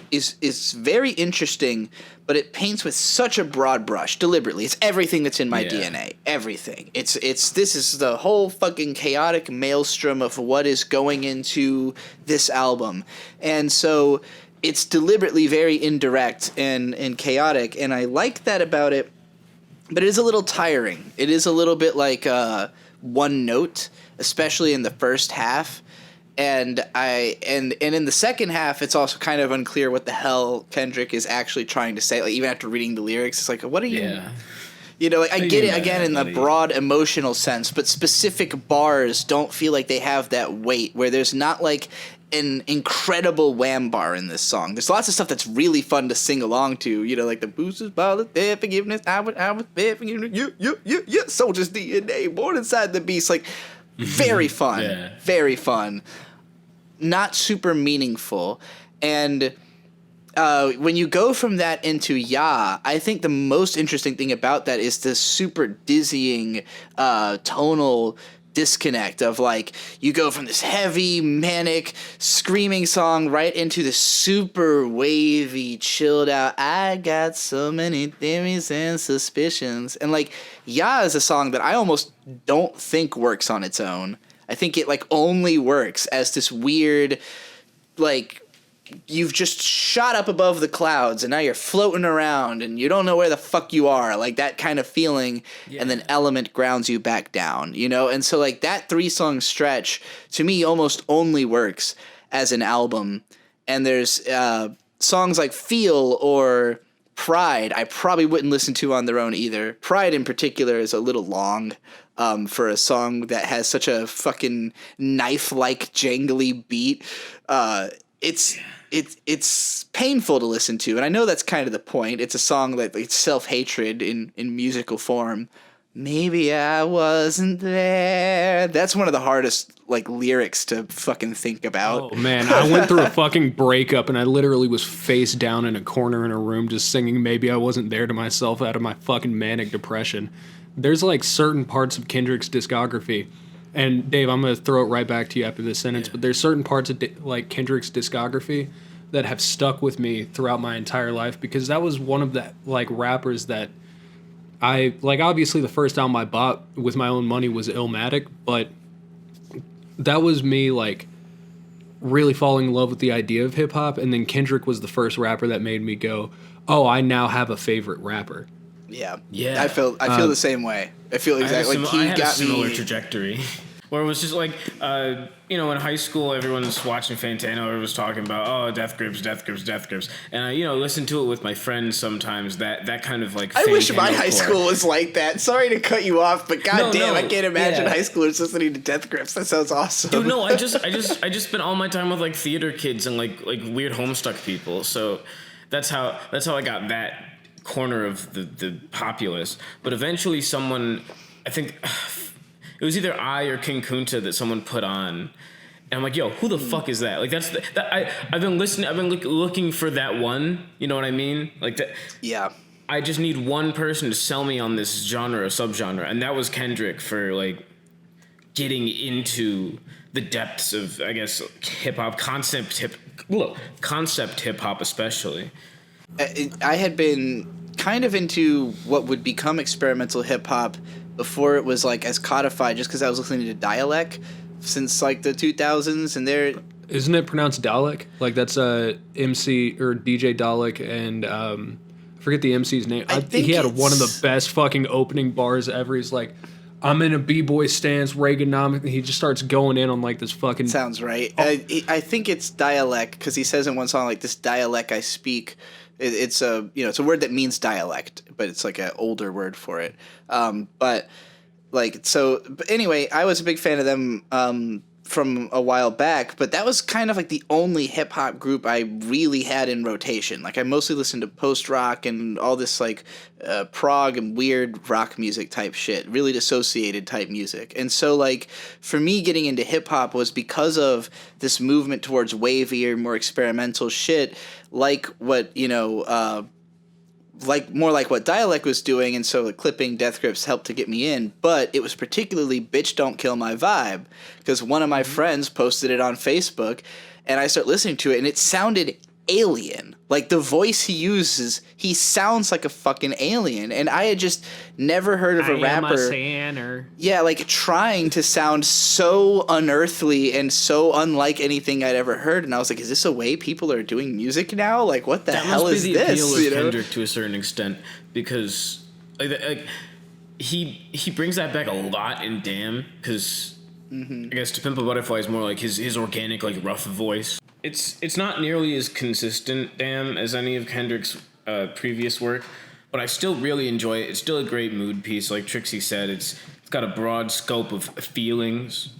is very interesting, but it paints with such a broad brush deliberately. It's everything that's in my DNA. Everything. This is the whole fucking chaotic maelstrom of what is going into this album. And so it's deliberately very indirect and chaotic, and I like that about it, but it is a little tiring. It is a little bit like one note, especially in the first half. And in the second half, it's also kind of unclear what the hell Kendrick is actually trying to say. Like even after reading the lyrics, it's like, what are you? Yeah. You know, like I get it again in the broad emotional sense, but specific bars don't feel like they have that weight. Where there's not like an incredible wham bar in this song. There's lots of stuff that's really fun to sing along to. You know, like the boosters, ball of their forgiveness. I was there for you. Soldier's DNA born inside the beast. Like very fun, very fun. Not super meaningful. And when you go from that into Ya, I think the most interesting thing about that is the super dizzying tonal disconnect of like you go from this heavy, manic, screaming song right into the super wavy, chilled out, I got so many theories and suspicions. And like Ya is a song that I almost don't think works on its own. I think it like only works as this weird, like you've just shot up above the clouds and now you're floating around and you don't know where the fuck you are, like that kind of feeling. And then Element grounds you back down, you know? And so like that 3-song stretch to me almost only works as an album. And there's songs like Feel or Pride I probably wouldn't listen to on their own either. Pride in particular is a little long. For a song that has such a fucking knife-like jangly beat, it's painful to listen to, and I know that's kind of the point. It's a song that it's self-hatred in musical form. Maybe I wasn't there. That's one of the hardest like lyrics to fucking think about. Oh man, I went through a fucking breakup and I literally was face down in a corner in a room just singing "Maybe I Wasn't There" to myself out of my fucking manic depression. There's like certain parts of Kendrick's discography, and Dave, I'm gonna throw it right back to you after this sentence. But there's certain parts of like Kendrick's discography that have stuck with me throughout my entire life because that was one of the like rappers that I like. Obviously, the first album I bought with my own money was Illmatic, but that was me like really falling in love with the idea of hip hop, and then Kendrick was the first rapper that made me go, "Oh, I now have a favorite rapper." Yeah. I feel the same way. I feel exactly like he got a similar trajectory. Where it was just like, in high school, everyone's watching Fantano, everyone's talking about, oh, death grips. And I, listen to it with my friends sometimes, that kind of like I wish my high school was like that. Sorry to cut you off, but goddamn, I can't imagine high schoolers listening to death grips. That sounds awesome. Dude, no, I just spent all my time with like theater kids and like weird homestuck people. So that's how I got that corner of the populace. But eventually someone, I think it was either I or King Kunta that someone put on, and I'm like, yo, who the fuck is that? Like I've been listening, I've been looking for that one, you know what I mean? Like that. Yeah. I just need one person to sell me on this genre or subgenre, and that was Kendrick for like getting into the depths of, I guess, hip hop, concept hip hop especially. I had been kind of into what would become experimental hip hop before it was like as codified, just because I was listening to Dialect since like the 2000s, and isn't it pronounced Dalek? Like that's MC or DJ Dalek, and I forget the MC's name. He had one of the best fucking opening bars ever. He's like, I'm in a b-boy stance, Reaganomic, and he just starts going in on like this fucking... Sounds right. I think it's dialect, because he says in one song like, this dialect I speak. It's a word that means dialect, but it's like an older word for it. But anyway, I was a big fan of them from a while back, but that was kind of like the only hip hop group I really had in rotation. Like I mostly listened to post rock and all this like prog and weird rock music type shit, really dissociated type music. And so like for me getting into hip hop was because of this movement towards wavier, more experimental shit, like what, like more like what Dialect was doing, and so the clipping Death Grips helped to get me in, but it was particularly Bitch Don't Kill My Vibe, because one of my friends posted it on Facebook, and I started listening to it, and it sounded alien. Like the voice he uses, he sounds like a fucking alien, and I had just never heard of a rapper. Yeah, like trying to sound so unearthly and so unlike anything I'd ever heard, and I was like, is this a way people are doing music now? Like, what the hell is this? That must be the appeal of Kendrick to a certain extent, because he brings that back a lot in Damn, because I guess To Pimp a Butterfly is more like his organic, like rough voice. It's not nearly as consistent, Damn, as any of Kendrick's previous work, but I still really enjoy it. It's still a great mood piece. Like Trixie said, it's got a broad scope of feelings,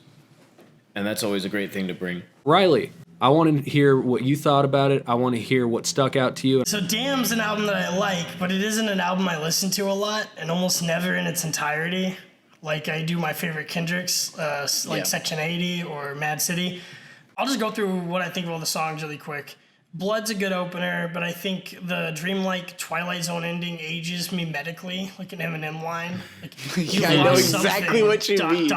and that's always a great thing to bring. Riley, I want to hear what you thought about it. I want to hear what stuck out to you. So Damn's an album that I like, but it isn't an album I listen to a lot, and almost never in its entirety. Like I do my favorite Kendricks, Section 80 or Mad City. I'll just go through what I think of all the songs really quick. Blood's a good opener, but I think the dreamlike Twilight Zone ending ages me medically, like an Eminem line. Like, yeah, I know exactly what you mean. ...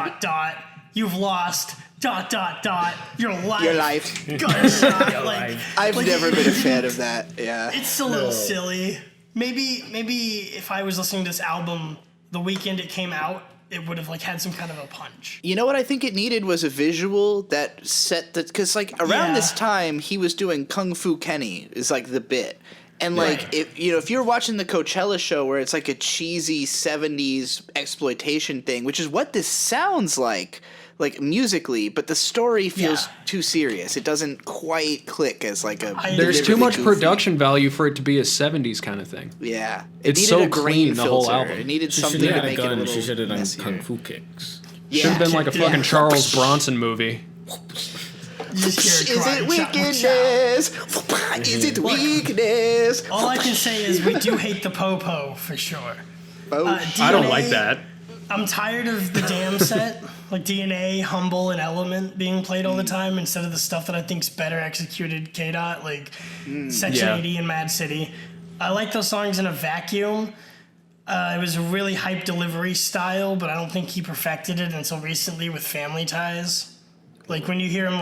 You've lost ... Your life. Your life. Gunshot. I've never been a fan of that. Yeah. It's a little silly. Maybe if I was listening to this album the weekend it came out, it would have had some kind of a punch. You know what I think it needed was a visual that set the, because around this time he was doing Kung Fu Kenny is the bit, and if you're watching the Coachella show where it's like a cheesy 70s exploitation thing, which is what this sounds like musically, but the story feels too serious. It doesn't quite click as there's too much production value for it to be a 70s kind of thing. Yeah. It's so clean, the whole album. It needed something to make it a little She should have done messier. Kung Fu kicks. Yeah. Should have been like a fucking Charles Bronson movie. Is it wickedness? Is it weakness? All I can say is we do hate the po-po for sure. I don't like that. I'm tired of the Damn set, like DNA, Humble, and Element being played all the time instead of the stuff that I think's better executed K-Dot, like Section 80 and Mad City. I like those songs in a vacuum. It was a really hype delivery style, but I don't think he perfected it until recently with Family Ties. Like when you hear him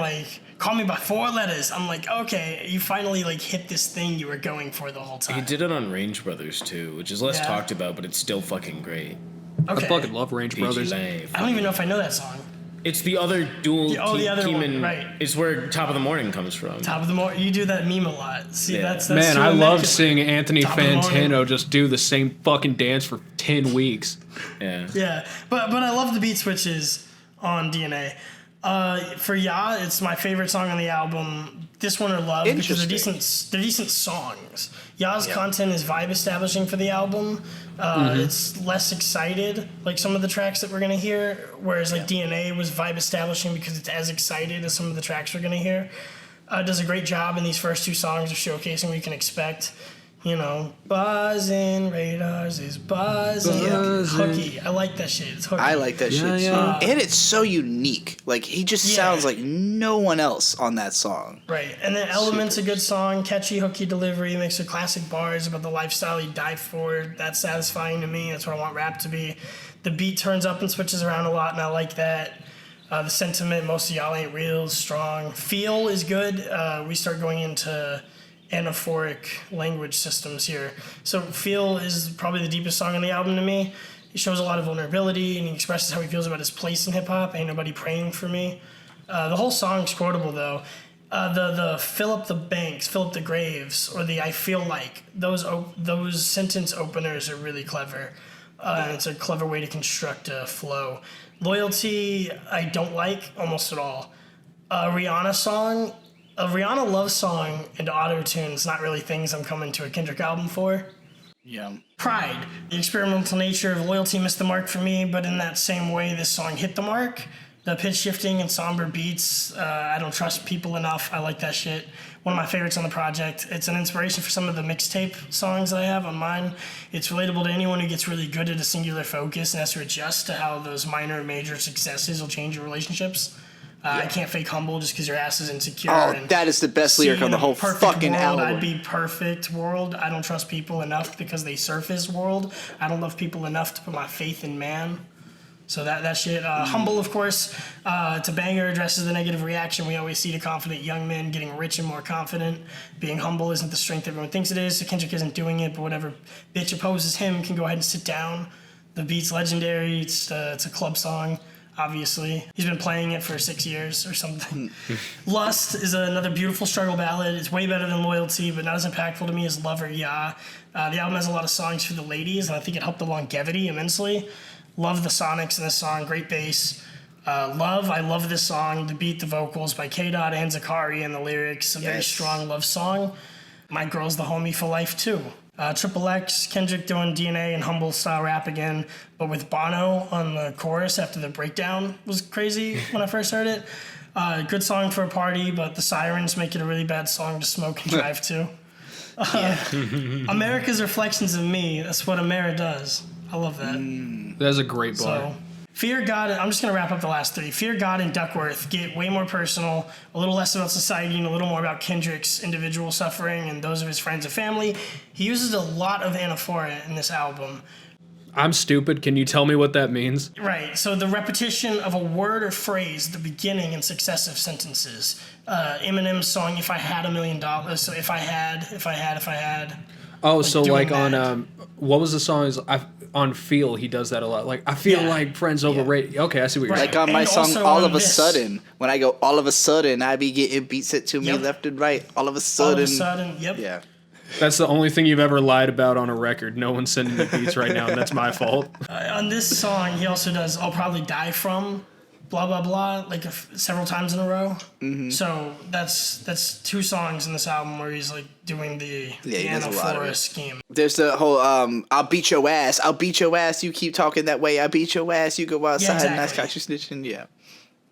call me by 4 letters, I'm like, okay, you finally hit this thing you were going for the whole time. He did it on Range Brothers too, which is less talked about, but it's still fucking great. Okay. I fucking love Range Brothers. I don't even know if I know that song. It's the other dual the other one, right. It's where Top of the Morning comes from. Top of the Morning. You do that meme a lot. See, that's man, I love seeing Anthony Fantano just do the same fucking dance for 10 weeks. Yeah. Yeah, but I love the beat switches on DNA. For Ya, it's my favorite song on the album. This one or Love, because they're decent songs. Ya's content is vibe establishing for the album. It's less excited, like some of the tracks that we're gonna hear, whereas DNA was vibe establishing because it's as excited as some of the tracks we're gonna hear. Does a great job in these first 2 songs of showcasing what you can expect. Buzzing, radars is buzzing. Hooky. I like that shit. It's hooky. I like that shit too. And it's so unique. He just sounds like no one else on that song. Right. And then Element's a good song. Catchy, hooky delivery. Makes with classic bars about the lifestyle you die for. That's satisfying to me. That's what I want rap to be. The beat turns up and switches around a lot, and I like that. The sentiment, most of y'all ain't real, is strong. Feel is good. We start going into anaphoric language systems here. So Feel is probably the deepest song on the album to me. He shows a lot of vulnerability, and he expresses how he feels about his place in hip-hop. Ain't nobody praying for me. The whole song's quotable, though. The fill up the banks, fill up the graves, or the I feel like, those sentence openers are really clever. And it's a clever way to construct a flow. Loyalty, I don't like almost at all. Rihanna song, a Rihanna love song and auto-tune's not really things I'm coming to a Kendrick album for. Yeah. Pride. The experimental nature of Loyalty missed the mark for me, but in that same way this song hit the mark. The pitch shifting and somber beats, I Don't Trust People Enough. I like that shit. One of my favorites on the project. It's an inspiration for some of the mixtape songs that I have on mine. It's relatable to anyone who gets really good at a singular focus and has to adjust to how those minor and major successes will change your relationships. I can't fake humble just because your ass is insecure. Oh, and that is the best lyric on the whole fucking world, album. I'd be perfect world. I don't trust people enough because they surface world. I don't love people enough to put my faith in man. So that shit. Humble, of course. It's a banger, addresses the negative reaction we always see to confident young men getting rich and more confident. Being humble isn't the strength everyone thinks it is, so Kendrick isn't doing it, but whatever bitch opposes him can go ahead and sit down. The beat's legendary. It's a club song, obviously. He's been playing it for 6 years or something. Lust is another beautiful struggle ballad. It's way better than Loyalty, but not as impactful to me as Love or Yeah. The album has a lot of songs for the ladies, and I think it helped the longevity immensely. Love the sonics in this song, great bass. Love, I love this song, the beat, the vocals by K-Dot and Zakari, and the lyrics, a very strong love song. My Girl's the Homie for Life, too. Triple X, Kendrick doing DNA and Humble style rap again, but with Bono on the chorus after the breakdown was crazy when I first heard it. Good song for a party, but the sirens make it a really bad song to smoke and drive to. America's reflections of me, that's what Ameri does. I love that. That's a great bar. So, Fear God, I'm just going to wrap up the last three. Fear God and Duckworth get way more personal, a little less about society and a little more about Kendrick's individual suffering and those of his friends and family. He uses a lot of anaphora in this album. I'm stupid. Can you tell me what that means? Right. So the repetition of a word or phrase at the beginning in successive sentences. Eminem's song, If I Had $1 Million. So if I had. Oh, so like that. on, what was the song? On Feel, he does that a lot. Like, I feel like friends overrated. Okay, I see what you're saying. Like on my And song, also All on of a this. Sudden, when I go, all of a sudden, I be getting beats it to me left and right. All of a sudden. All of a sudden, yep. Yeah. That's the only thing you've ever lied about on a record. No one's sending me beats right now, and that's my fault. On this song, he also does I'll Probably Die From, blah, blah, blah, like several times in a row. Mm-hmm. So that's two songs in this album where he's like doing the anaphora scheme. There's the whole, I'll beat your ass. I'll beat your ass. You keep talking that way. I beat your ass. You go outside and I got you snitching. Yeah.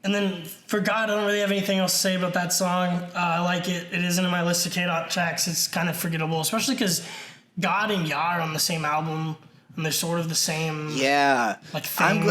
And then for God, I don't really have anything else to say about that song. I like it. It isn't in my list of K-Dot tracks. It's kind of forgettable, especially because God and Yar are on the same album, and they're sort of the same. Yeah. Like thing.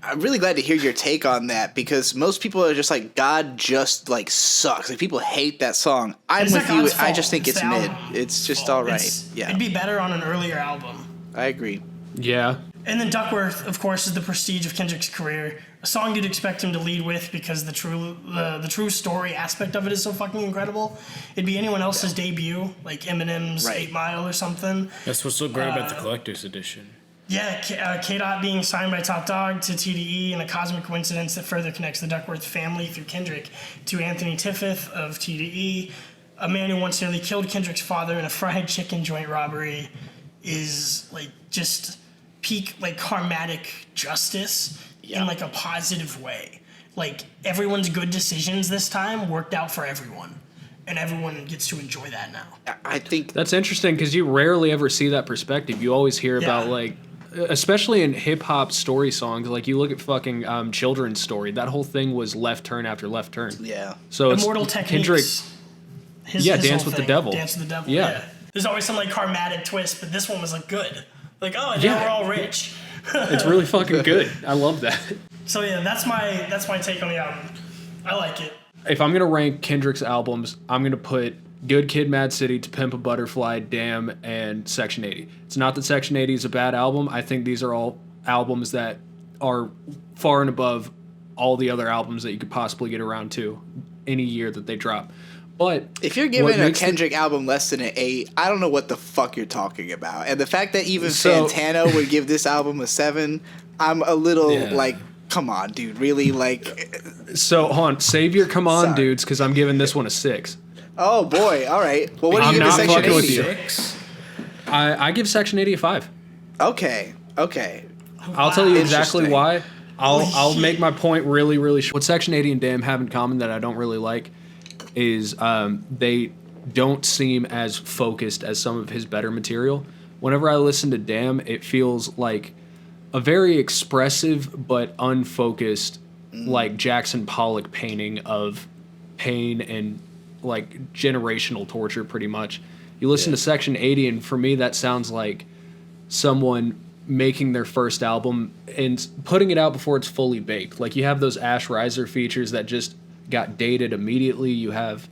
I'm really glad to hear your take on that, because most people are just like, God just like sucks. Like, people hate that song. I'm with you. I just think it's mid. It's just all right. Yeah. It'd be better on an earlier album. I agree. Yeah. And then Duckworth, of course, is the prestige of Kendrick's career. A song you'd expect him to lead with because the true story aspect of it is so fucking incredible. It'd be anyone else's debut, like Eminem's 8 Mile or something. That's what's so great about the collector's edition. Yeah, K-Dot being signed by Top Dog to TDE, and a cosmic coincidence that further connects the Duckworth family through Kendrick to Anthony Tiffith of TDE, a man who once nearly killed Kendrick's father in a fried chicken joint robbery, is like just peak like karmatic justice in like a positive way. Like, everyone's good decisions this time worked out for everyone, and everyone gets to enjoy that now. I think That's interesting because you rarely ever see that perspective. You always hear about, like, especially in hip-hop story songs, like you look at fucking Children's Story. That whole thing was left turn after left turn. Yeah. So Immortal it's Techniques. Kendrick. His Dance whole with the thing. Devil. Dance with the Devil. Yeah. Yeah. There's always some like karmatic twist, but this one was like good. Like, oh, and now we're all rich. It's really fucking good. I love that. So yeah, that's my take on the album. I like it. If I'm gonna rank Kendrick's albums, I'm gonna put Good Kid, Mad City, To Pimp a Butterfly, Damn, and Section 80. It's not that Section 80 is a bad album. I think these are all albums that are far and above all the other albums that you could possibly get around to any year that they drop. But if you're giving a Kendrick album less than an 8, I don't know what the fuck you're talking about. And the fact that even Fantano would give this album a 7, I'm a little like, come on, dude, really? Like, so hold on, save your come on, dudes, because I'm giving this one a 6. Oh boy, all right. Well, what do you give not Section fucking 80? with you. I give Section 80 a 5. Okay. I'll tell you exactly why. I'll make my point really, really short. What Section 80 and Damn have in common that I don't really like is they don't seem as focused as some of his better material. Whenever I listen to Damn, it feels like a very expressive but unfocused like Jackson Pollock painting of pain and like generational torture pretty much. You listen to Section 80 and for me that sounds like someone making their first album and putting it out before it's fully baked. Like you have those Ash Riser features that just got dated immediately. You have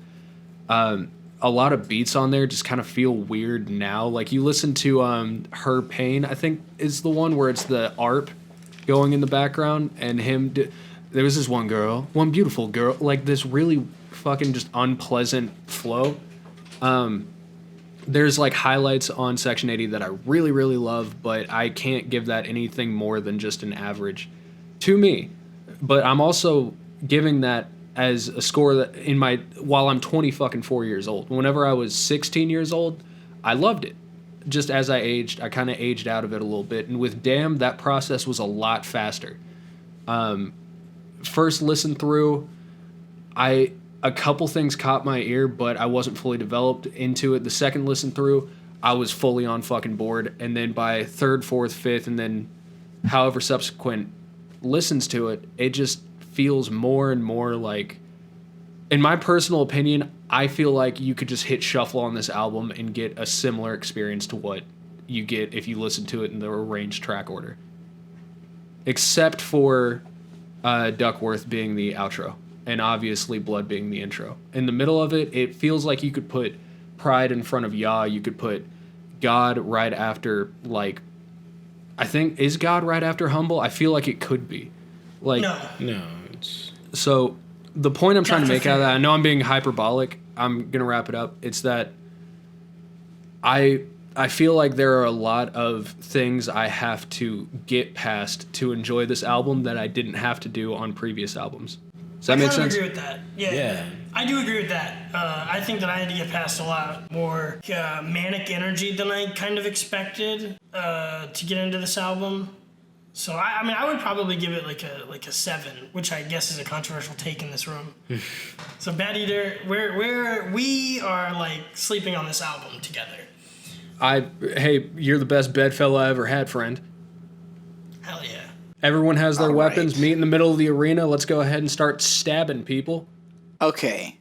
a lot of beats on there just kind of feel weird now. Like you listen to Her Pain, I think is the one where it's the ARP going in the background and there was this one beautiful girl, like this really fucking just unpleasant flow. There's like highlights on Section 80 that I really, really love, but I can't give that anything more than just an average to me. But I'm also giving that as a score that while I'm 24 years old. Whenever I was 16 years old, I loved it. Just as I aged, I kind of aged out of it a little bit. And with Damn, that process was a lot faster. First listen through, a couple things caught my ear, but I wasn't fully developed into it. The second listen through, I was fully on fucking board. And then by third, fourth, fifth, and then however subsequent listens to it, it just feels more and more like, in my personal opinion, I feel like you could just hit shuffle on this album and get a similar experience to what you get if you listen to it in the arranged track order. Except for Duckworth being the outro, and obviously Blood being the intro. In the middle of it, it feels like you could put Pride in front of Yah, you could put God right after, like, I think, is God right after Humble? I feel like it could be. Like, No, it's... So the point I'm trying to make out of that, I know I'm being hyperbolic, I'm going to wrap it up, it's that I feel like there are a lot of things I have to get past to enjoy this album that I didn't have to do on previous albums. Does that make sense? I agree with that. Yeah. I do agree with that. I think that I had to get past a lot more manic energy than I kind of expected to get into this album. So I would probably give it like a 7, which I guess is a controversial take in this room. So Bad Eater, we are like sleeping on this album together. Hey, you're the best bedfellow I ever had, friend. Hell yeah. Everyone has their All weapons. right. Meet in the middle of the arena. Let's go ahead and start stabbing people. Okay.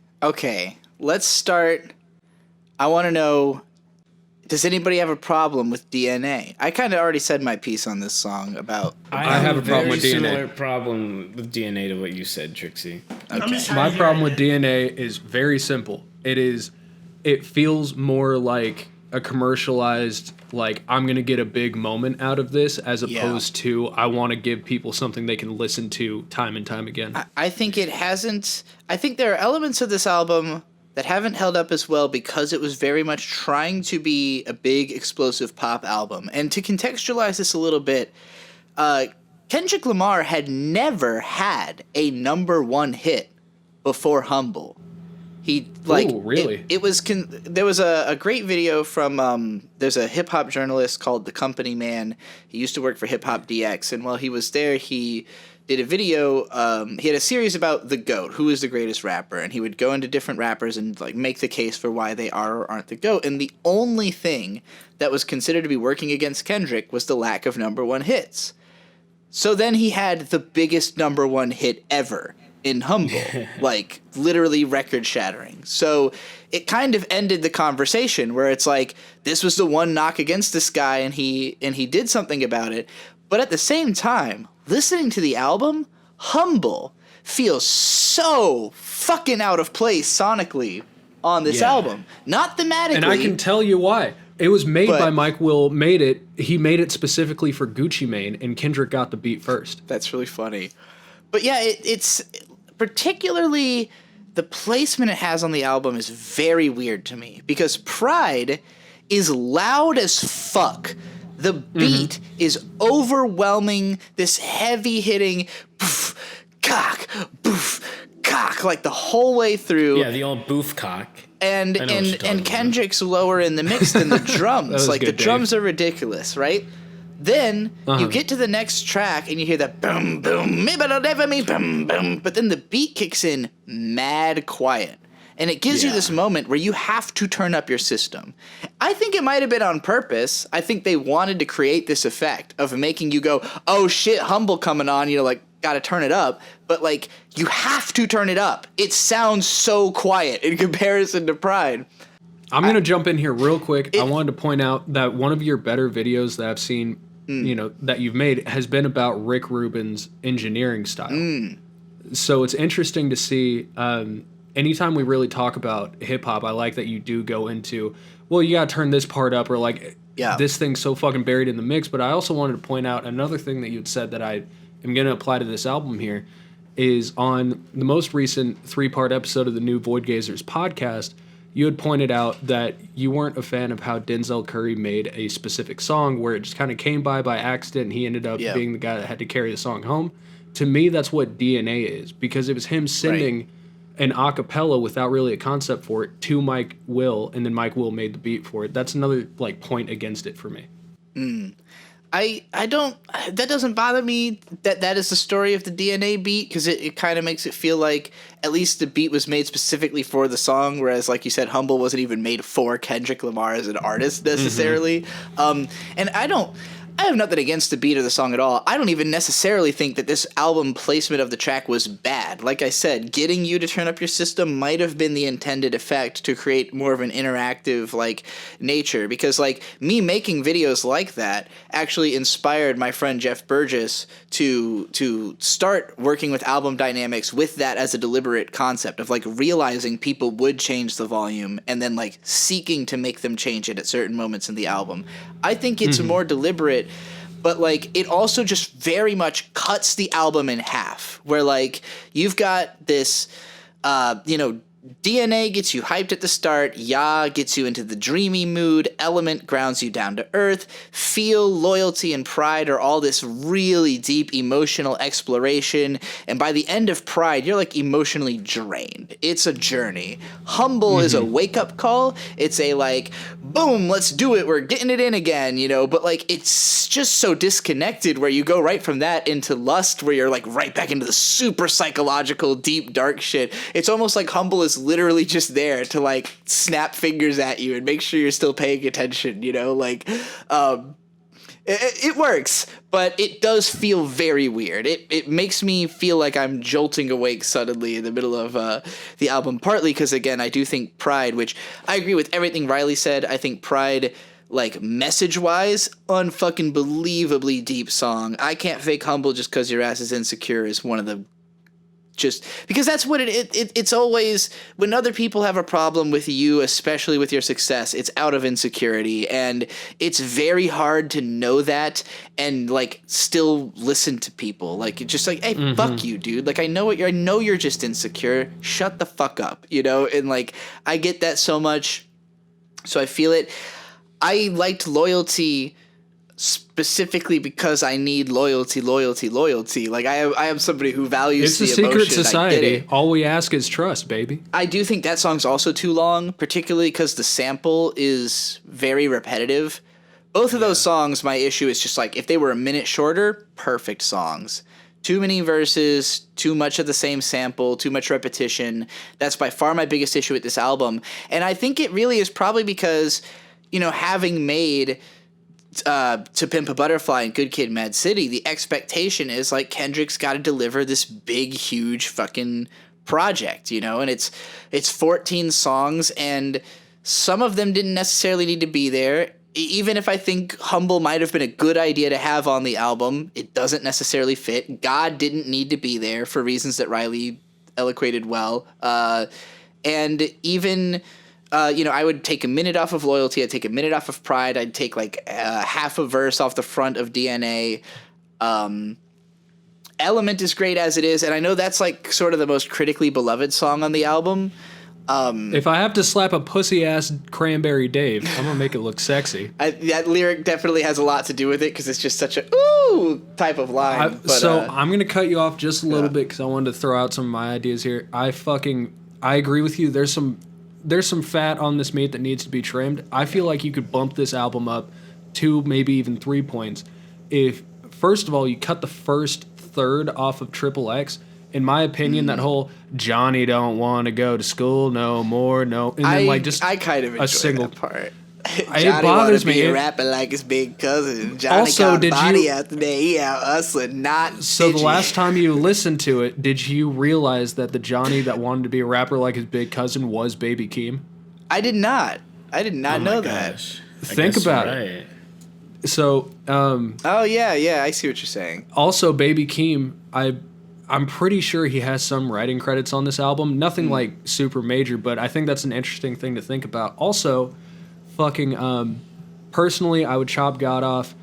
Let's start. I want to know, does anybody have a problem with DNA? I kind of already said my piece on this song about... I have a problem with DNA. similar problem with DNA to what you said, Trixie. Okay. My problem with DNA is very simple. It feels more like a commercialized, like, I'm going to get a big moment out of this, as opposed to I want to give people something they can listen to time and time again. I think it hasn't... I think there are elements of this album that haven't held up as well because it was very much trying to be a big, explosive pop album. And to contextualize this a little bit, Kendrick Lamar had never had a #1 hit before Humble. He, like... Ooh, really? It was... there was a great video from... there's a hip-hop journalist called The Company Man. He used to work for Hip Hop DX, and while he was there, he did a video... he had a series about the GOAT, who is the greatest rapper, and he would go into different rappers and like make the case for why they are or aren't the GOAT, and the only thing that was considered to be working against Kendrick was the lack of #1 hits. So then he had the biggest #1 hit ever in Humble, like literally record shattering. So it kind of ended the conversation where it's like, this was the one knock against this guy and he did something about it. But at the same time, listening to the album, Humble feels so fucking out of place sonically on this album. Not thematically. And I can tell you why. It was made by Mike Will, he made it specifically for Gucci Mane, and Kendrick got the beat first. That's really funny. But yeah, it's particularly the placement it has on the album is very weird to me because Pride is loud as fuck. The beat is overwhelming, this heavy hitting poof, cock, like the whole way through. Yeah, the old boof cock. And Kendrick's lower in the mix than the drums. Like the drums are ridiculous, right? Then you get to the next track and you hear that boom, boom, maybe it'll never me, boom, boom. But then the beat kicks in mad quiet. And it gives you this moment where you have to turn up your system. I think it might have been on purpose. I think they wanted to create this effect of making you go, oh shit, Humble coming on. You know, like gotta turn it up, but like you have to turn it up. It sounds so quiet in comparison to Pride. I'm going to jump in here real quick. I wanted to point out that one of your better videos that I've seen, that you've made has been about Rick Rubin's engineering style. So it's interesting to see, anytime we really talk about hip hop, I like that you do go into, well, you got to turn this part up, or like, this thing's so fucking buried in the mix. But I also wanted to point out another thing that you had said that I am going to apply to this album here is on the most recent 3-part episode of the new Void Gazers podcast, you had pointed out that you weren't a fan of how Denzel Curry made a specific song where it just kind of came by accident and he ended up being the guy that had to carry the song home. To me, that's what DNA is, because it was him sending an a cappella without really a concept for it to Mike Will, and then Mike Will made the beat for it. That's another like point against it for me. I don't, that doesn't bother me that is the story of the DNA beat, because it kind of makes it feel like at least the beat was made specifically for the song, whereas like you said, Humble wasn't even made for Kendrick Lamar as an artist necessarily. And I have nothing against the beat of the song at all. I don't even necessarily think that this album placement of the track was bad. Like I said, getting you to turn up your system might have been the intended effect to create more of an interactive like nature, because like me making videos like that actually inspired my friend Jeff Burgess to start working with album dynamics with that as a deliberate concept of like realizing people would change the volume and then like seeking to make them change it at certain moments in the album. I think it's more deliberate, but like it also just very much cuts the album in half, where like you've got this, DNA gets you hyped at the start, Ya gets you into the dreamy mood, Element grounds you down to earth, Feel, Loyalty, and Pride are all this really deep emotional exploration, and by the end of Pride, you're like emotionally drained. It's a journey. Humble is a wake-up call. It's a like, boom, let's do it, we're getting it in again, but like it's just so disconnected where you go right from that into Lust, where you're like right back into the super psychological, deep, dark shit. It's almost like Humble is literally just there to like snap fingers at you and make sure you're still paying attention, it works, but it does feel very weird. It makes me feel like I'm jolting awake suddenly in the middle of the album, partly because again I do think Pride, which I agree with everything Riley said, I think Pride, like message wise, unfucking believably deep song. I Can't Fake Humble Just Cause Your Ass Is Insecure is one of the, just because that's what it's always, when other people have a problem with you, especially with your success, it's out of insecurity, and it's very hard to know that and like still listen to people like just like, hey, fuck you, dude, like I know you're just insecure, shut the fuck up, and like I get that so much, so I feel it. I liked Loyalty specifically because I need loyalty. Like I am somebody who values the emotion. It's a secret society. All we ask is trust, baby. I do think that song's also too long, particularly because the sample is very repetitive. Both of those songs, my issue is just like, if they were a minute shorter, perfect songs. Too many verses, too much of the same sample, too much repetition. That's by far my biggest issue with this album. And I think it really is probably because, having made To Pimp a Butterfly and Good Kid, Mad City, the expectation is like Kendrick's got to deliver this big, huge fucking project, and it's 14 songs, and some of them didn't necessarily need to be there. Even if I think Humble might have been a good idea to have on the album, it doesn't necessarily fit. God didn't need to be there for reasons that Riley eloquated well. And even... I would take a minute off of Loyalty. I'd take a minute off of Pride. I'd take like half a verse off the front of DNA. Element is great as it is, and I know that's like sort of the most critically beloved song on the album. If I have to slap a pussy ass Cranberry Dave, I'm gonna make it look sexy. That lyric definitely has a lot to do with it because it's just such a ooh type of line. I'm gonna cut you off just a little bit because I wanted to throw out some of my ideas here. I agree with you. There's some fat on this meat that needs to be trimmed. I feel like you could bump this album up 2, maybe even 3 points. If, first of all, you cut the first third off of Triple X, in my opinion, that whole Johnny don't want to go to school no more, no. And then I kind of enjoy that part. Johnny bothers wanna me. be rapping like his big cousin. Johnny Also, got body out today. He out hustling, not So the bitchy. last time you listened to it, did you realize that the Johnny that wanted to be a rapper like his big cousin was Baby Keem? I did not. I did not know that. Think about it. So, Oh yeah, I see what you're saying. also Baby Keem, I'm pretty sure he has some writing credits on this album. Nothing like super major, but I think that's an interesting thing to think about. Also, fucking personally, I would chop God off.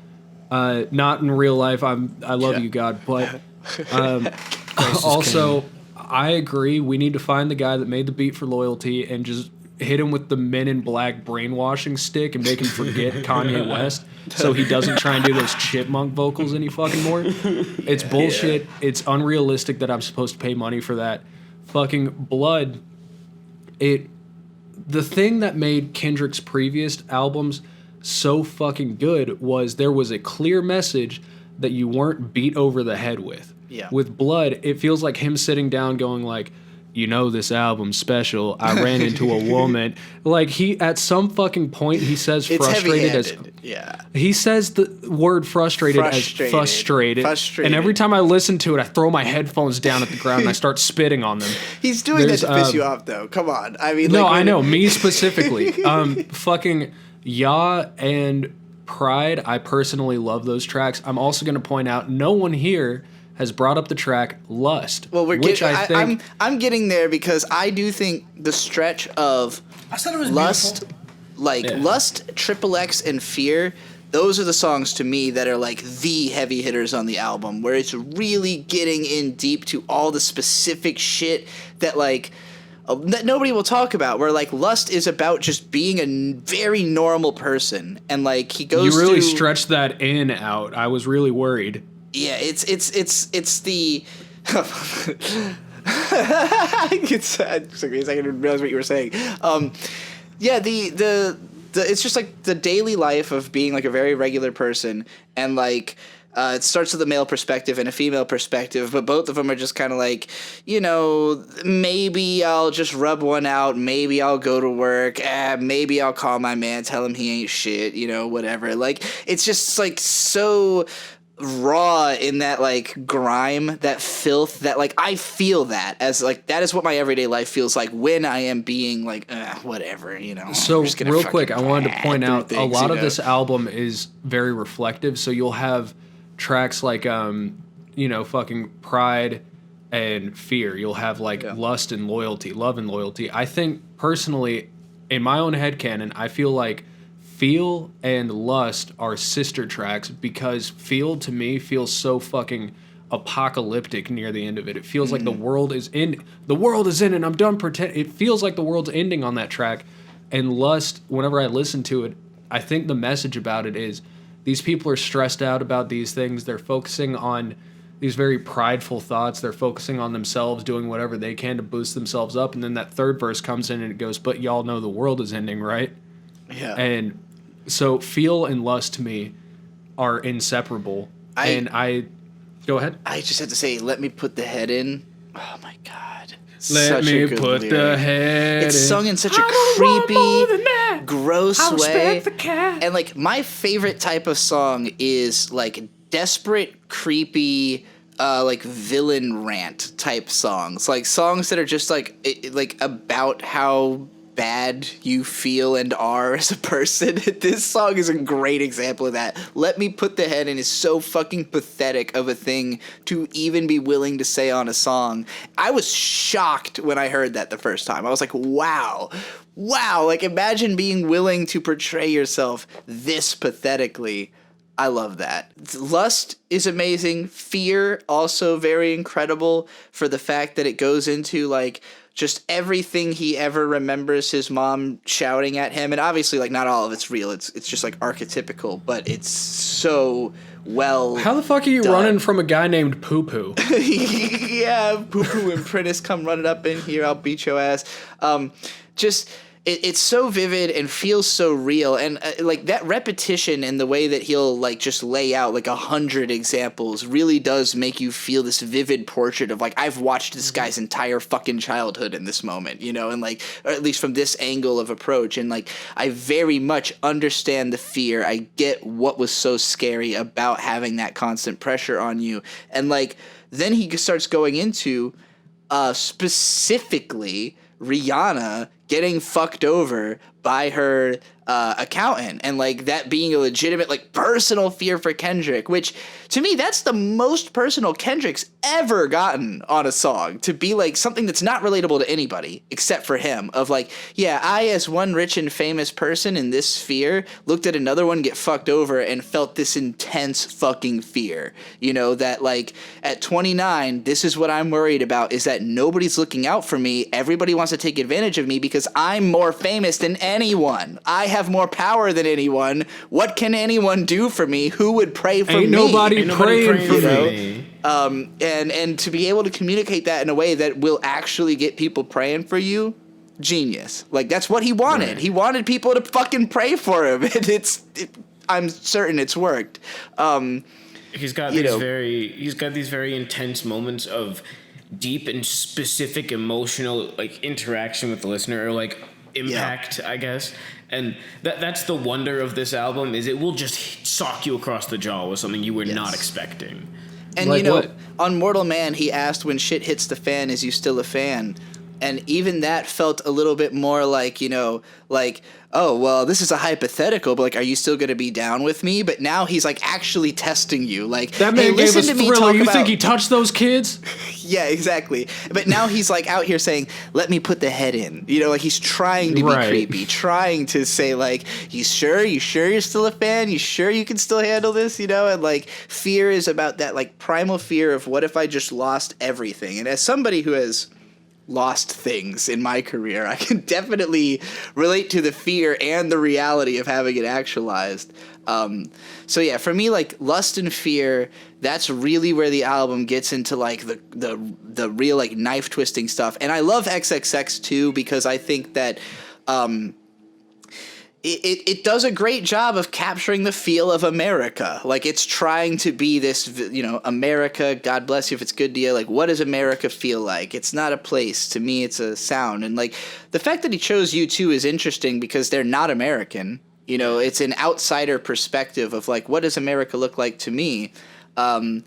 Not in real life. I love you, God, but also I agree. We need to find the guy that made the beat for Loyalty and just hit him with the Men in Black brainwashing stick and make him forget Kanye West, so he doesn't try and do those chipmunk vocals any fucking more. It's bullshit. Yeah. It's unrealistic that I'm supposed to pay money for that. Fucking Blood. The thing that made Kendrick's previous albums so fucking good was there was a clear message that you weren't beat over the head with. Yeah. With Blood, it feels like him sitting down going like, you know, this album's special. I ran into a woman. Like, he, at some fucking point, he says It's frustrated as... Yeah. He says the word frustrated as frustrated. And every time I listen to it, I throw my headphones down at the ground and I start spitting on them. He's doing that to piss you off, though. Come on. I mean, no, like, I know. Me specifically. Fucking Ya and Pride, I personally love those tracks. I'm also going to point out, no one here has brought up the track Lust. Well, I'm getting there because I do think the stretch of I said it was Lust, beautiful. Lust, XXX, and Fear, those are the songs to me that are like the heavy hitters on the album, where it's really getting in deep to all the specific shit that like that nobody will talk about, where like Lust is about just being a very normal person, and like he goes You really through, stretched that in out. I was really worried. Yeah, it's the I didn't realize what you were saying. Yeah, the it's just like the daily life of being like a very regular person, and like it starts with a male perspective and a female perspective, but both of them are just kind of like, you know, maybe I'll just rub one out, maybe I'll go to work, maybe I'll call my man, tell him he ain't shit, you know, whatever. Like, it's just like so raw in that like grime, that filth, that like I feel that as like that is what my everyday life feels like when I am being like whatever, you know. So real quick, I wanted to point out a lot of this album is very reflective. So you'll have tracks like you know, fucking Pride and Fear. You'll have like Lust and Loyalty, Love and Loyalty. I think personally, in my own headcanon, I feel like Feel and Lust are sister tracks because Feel to me feels so fucking apocalyptic near the end of it. It feels like the world is in and I'm done pretend. It feels like the world's ending on that track. And Lust, whenever I listen to it, I think the message about it is these people are stressed out about these things. They're focusing on these very prideful thoughts. They're focusing on themselves, doing whatever they can to boost themselves up. And then that third verse comes in and it goes, but y'all know the world is ending, right? Yeah. And so Feel and Lust to me are inseparable. I go ahead. I just have to say, let me put the head in. Oh my god. Let me put the head in. It's sung in such a creepy, gross way. And like my favorite type of song is like desperate, creepy, like villain rant type songs. Like songs that are just like about how bad you feel and are as a person. This song is a great example of that. Let me put the head in is so fucking pathetic of a thing to even be willing to say on a song. I was shocked when I heard that the first time. I was like, wow, like imagine being willing to portray yourself this pathetically. I love that. Lust is amazing. Fear, also very incredible for the fact that it goes into like just everything he ever remembers his mom shouting at him. And obviously, like, not all of it's real. It's just, like, archetypical. But it's so well How the fuck are you done. running from a guy named Poo Poo? Yeah, Poo Poo and Prentice come running up in here. I'll beat your ass. it's so vivid and feels so real, and like that repetition and the way that he'll like just lay out like 100 examples really does make you feel this vivid portrait of like, I've watched this guy's entire fucking childhood in this moment, you know, and like, or at least from this angle of approach, and like I very much understand the fear. I get what was so scary about having that constant pressure on you, and like then he starts going into specifically Rihanna getting fucked over by her accountant, and like that being a legitimate like personal fear for Kendrick, which to me that's the most personal Kendrick's ever gotten on a song, to be like something that's not relatable to anybody except for him, of like, yeah, I as one rich and famous person in this sphere looked at another one get fucked over and felt this intense fucking fear, you know, that like at 29 this is what I'm worried about, is that nobody's looking out for me, everybody wants to take advantage of me because I'm more famous than anyone, I have more power than anyone, what can anyone do for me, who would pray for me? Ain't nobody praying for me. And to be able to communicate that in a way that will actually get people praying for you, genius. Like that's what he wanted. Right. He wanted people to fucking pray for him. I'm certain it's worked. He's got these very intense moments of deep and specific emotional like interaction with the listener, or like impact, I guess. And that's the wonder of this album, is it will just sock you across the jaw with something you were not expecting. And like, you know, on Mortal Man, he asked, when shit hits the fan, is you still a fan? And even that felt a little bit more like, you know, like, oh, well, this is a hypothetical, but like, are you still going to be down with me? But now he's like actually testing you. Like, that man gave us Thriller. You think he touched those kids? Yeah, exactly. But now he's like out here saying, let me put the head in. You know, like he's trying to be creepy, trying to say like, you sure you're still a fan? You sure you can still handle this? You know, and like fear is about that like primal fear of what if I just lost everything? And as somebody who has lost things in my career, I can definitely relate to the fear and the reality of having it actualized. So yeah, for me, like Lust and Fear, that's really where the album gets into like the real like knife twisting stuff. And I love XXX too, because I think that it does a great job of capturing the feel of America. Like it's trying to be this, you know, America, God bless you if it's good to you. Like, what does America feel like? It's not a place. To me, it's a sound. And like the fact that he chose U2 is interesting because they're not American. You know, it's an outsider perspective of like, what does America look like to me? And,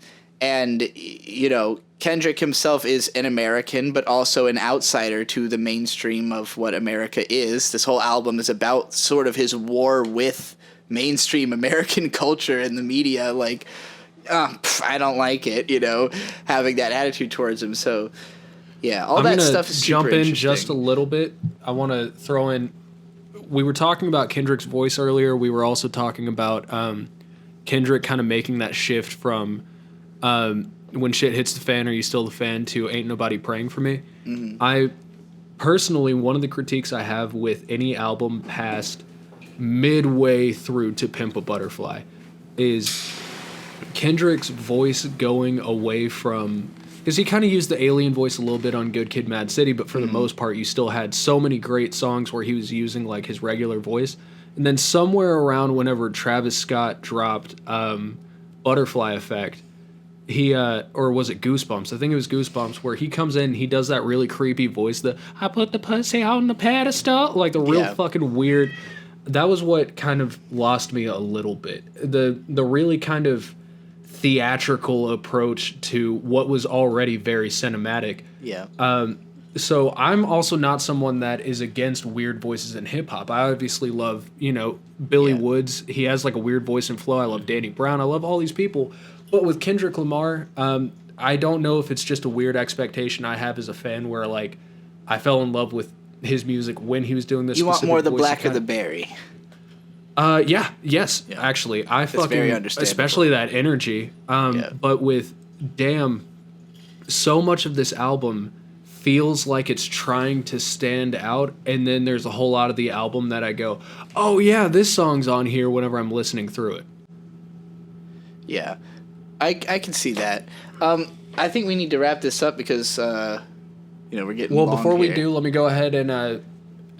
you know, Kendrick himself is an American, but also an outsider to the mainstream of what America is. This whole album is about sort of his war with mainstream American culture and the media. Like, I don't like it, you know, having that attitude towards him. So, yeah, all that stuff is super interesting. Jump in just a little bit. I want to throw in, we were talking about Kendrick's voice earlier. We were also talking about Kendrick kind of making that shift from when shit hits the fan, are you still the fan, to ain't nobody praying for me. Mm-hmm. I personally, one of the critiques I have with any album past midway through to Pimp a Butterfly is Kendrick's voice going away from, because he kind of used the alien voice a little bit on Good Kid Mad City, but for the most part you still had so many great songs where he was using like his regular voice. And then somewhere around whenever Travis Scott dropped Butterfly Effect, he or was it Goosebumps? I think it was Goosebumps, where he comes in, he does that really creepy voice, the I put the pussy on the pedestal, like the real fucking weird. That was what kind of lost me a little bit. The really kind of theatrical approach to what was already very cinematic. Yeah. So I'm also not someone that is against weird voices in hip hop. I obviously love, you know, Billy Woods. He has like a weird voice and flow. I love Danny Brown. I love all these people. But with Kendrick Lamar, I don't know if it's just a weird expectation I have as a fan where like I fell in love with his music when he was doing this. You want more the black or the berry? Yes, actually. I fucking, very understandable. Especially that energy. But with Damn, so much of this album feels like it's trying to stand out, and then there's a whole lot of the album that I go, oh yeah, this song's on here whenever I'm listening through it. Yeah, I can see that. I think we need to wrap this up because, you know, we're getting long before here. We do, let me go ahead and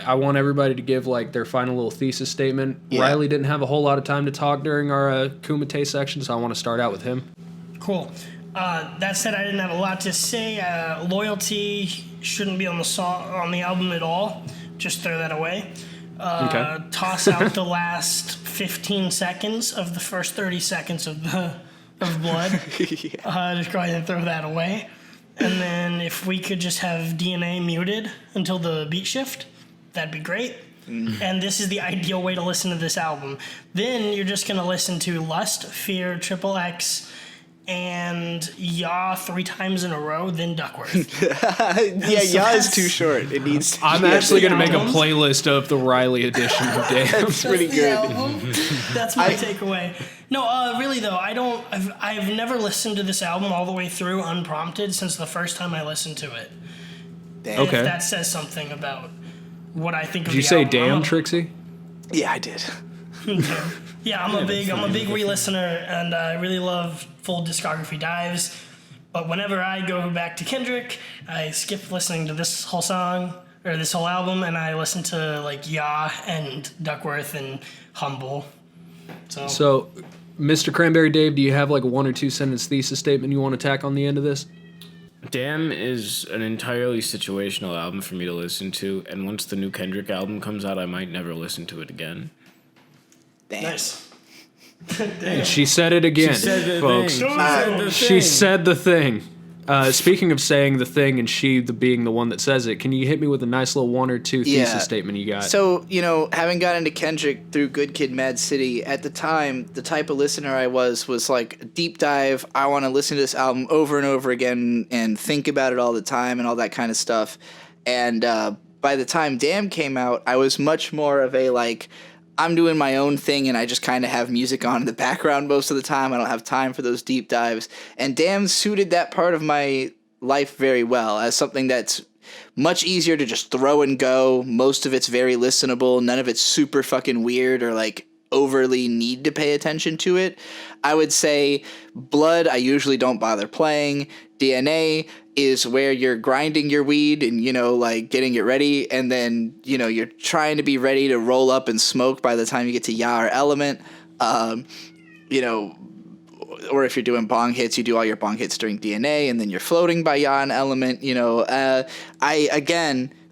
I want everybody to give like their final little thesis statement. Yeah. Riley didn't have a whole lot of time to talk during our Kumite section, so I want to start out with him. Cool. That said, I didn't have a lot to say. Loyalty shouldn't be on the album at all. Just throw that away. Okay. Toss out the last 15 seconds of the first 30 seconds of Blood. Just go ahead and throw that away. And then if we could just have DNA muted until the beat shift, that'd be great. And this is the ideal way to listen to this album. Then you're just going to listen to Lust, Fear, Triple X, and Yaw 3 times in a row, then Duckworth. Yeah, Yaw is too short. It needs. I'm actually going to make a albums. playlist of the Riley edition of Damn. That's pretty the good. album. That's my takeaway. No, really though, I've never listened to this album all the way through unprompted since the first time I listened to it. Damn. Okay. If that says something about what I think of Did you the say album. damn, Trixie? Yeah, I did. Yeah, I'm a big re-listener, and I really love full discography dives. But whenever I go back to Kendrick, I skip listening to this whole song or this whole album, and I listen to like Yah and Duckworth and Humble. So, Mr. Cranberry Dave, do you have like a 1 or 2 sentence thesis statement you want to tack on the end of this? Damn is an entirely situational album for me to listen to, and once the new Kendrick album comes out, I might never listen to it again. Damn. Nice. And she said it again, folks. She said the thing. Speaking of saying the thing and she being the one that says it, can you hit me with a nice little 1 or 2 thesis statement you got? So, having gotten into Kendrick through Good Kid, Mad City, at the time, the type of listener I was like a deep dive. I want to listen to this album over and over again and think about it all the time and all that kind of stuff. And by the time Damn came out, I was much more of a like, I'm doing my own thing and I just kind of have music on in the background most of the time. I don't have time for those deep dives. And Damn suited that part of my life very well as something that's much easier to just throw and go. Most of it's very listenable. None of it's super fucking weird or like overly need to pay attention to it. I would say Blood, I usually don't bother playing. DNA is where you're grinding your weed and, like getting it ready. And then, you're trying to be ready to roll up and smoke by the time you get to Ya or Element. Or if you're doing bong hits, you do all your bong hits during DNA and then you're floating by Ya and Element.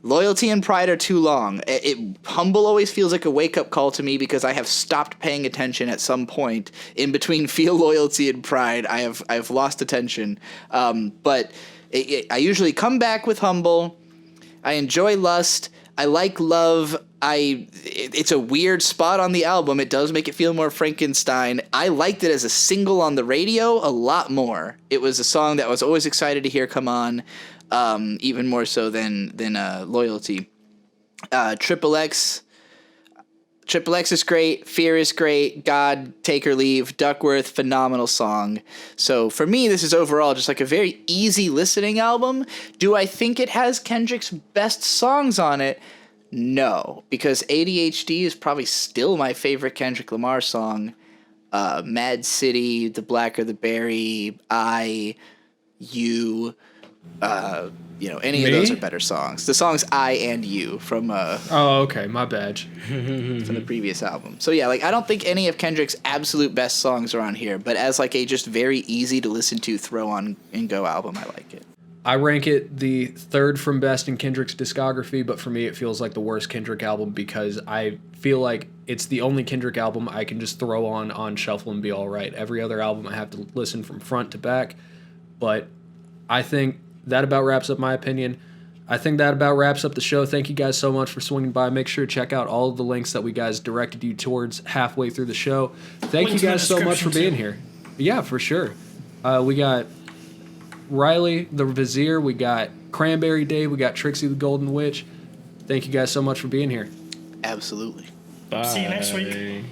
Loyalty and Pride are too long. Humble always feels like a wake-up call to me because I have stopped paying attention at some point in between Feel, Loyalty, and Pride. I've lost attention. But I usually come back with Humble. I enjoy Lust. I like Love. It's a weird spot on the album. It does make it feel more Frankenstein. I liked it as a single on the radio a lot more. It was a song that I was always excited to hear come on. Even more so than Loyalty. Triple X is great. Fear is great. God, Take or Leave. Duckworth, phenomenal song. So for me, this is overall just like a very easy listening album. Do I think it has Kendrick's best songs on it? No, because ADHD is probably still my favorite Kendrick Lamar song. Mad City, The Blacker the Berry, You... any of those are better songs. The songs I and You from okay, my bad. from the previous album. So yeah, I don't think any of Kendrick's absolute best songs are on here, but as a just very easy to listen to throw on and go album, I like it. I rank it the 3rd from best in Kendrick's discography, but for me it feels like the worst Kendrick album because I feel like it's the only Kendrick album I can just throw on shuffle and be all right. Every other album I have to listen from front to back, but I think that about wraps up my opinion. I think that about wraps up the show. Thank you guys so much for swinging by. Make sure to check out all of the links that we guys directed you towards halfway through the show. Thank Links you in the guys so much for description, being too. here. Yeah, for sure. We got Riley, the Vizier. We got Cranberry Dave. We got Trixie the Golden Witch. Thank you guys so much for being here. Absolutely. Bye. See you next week.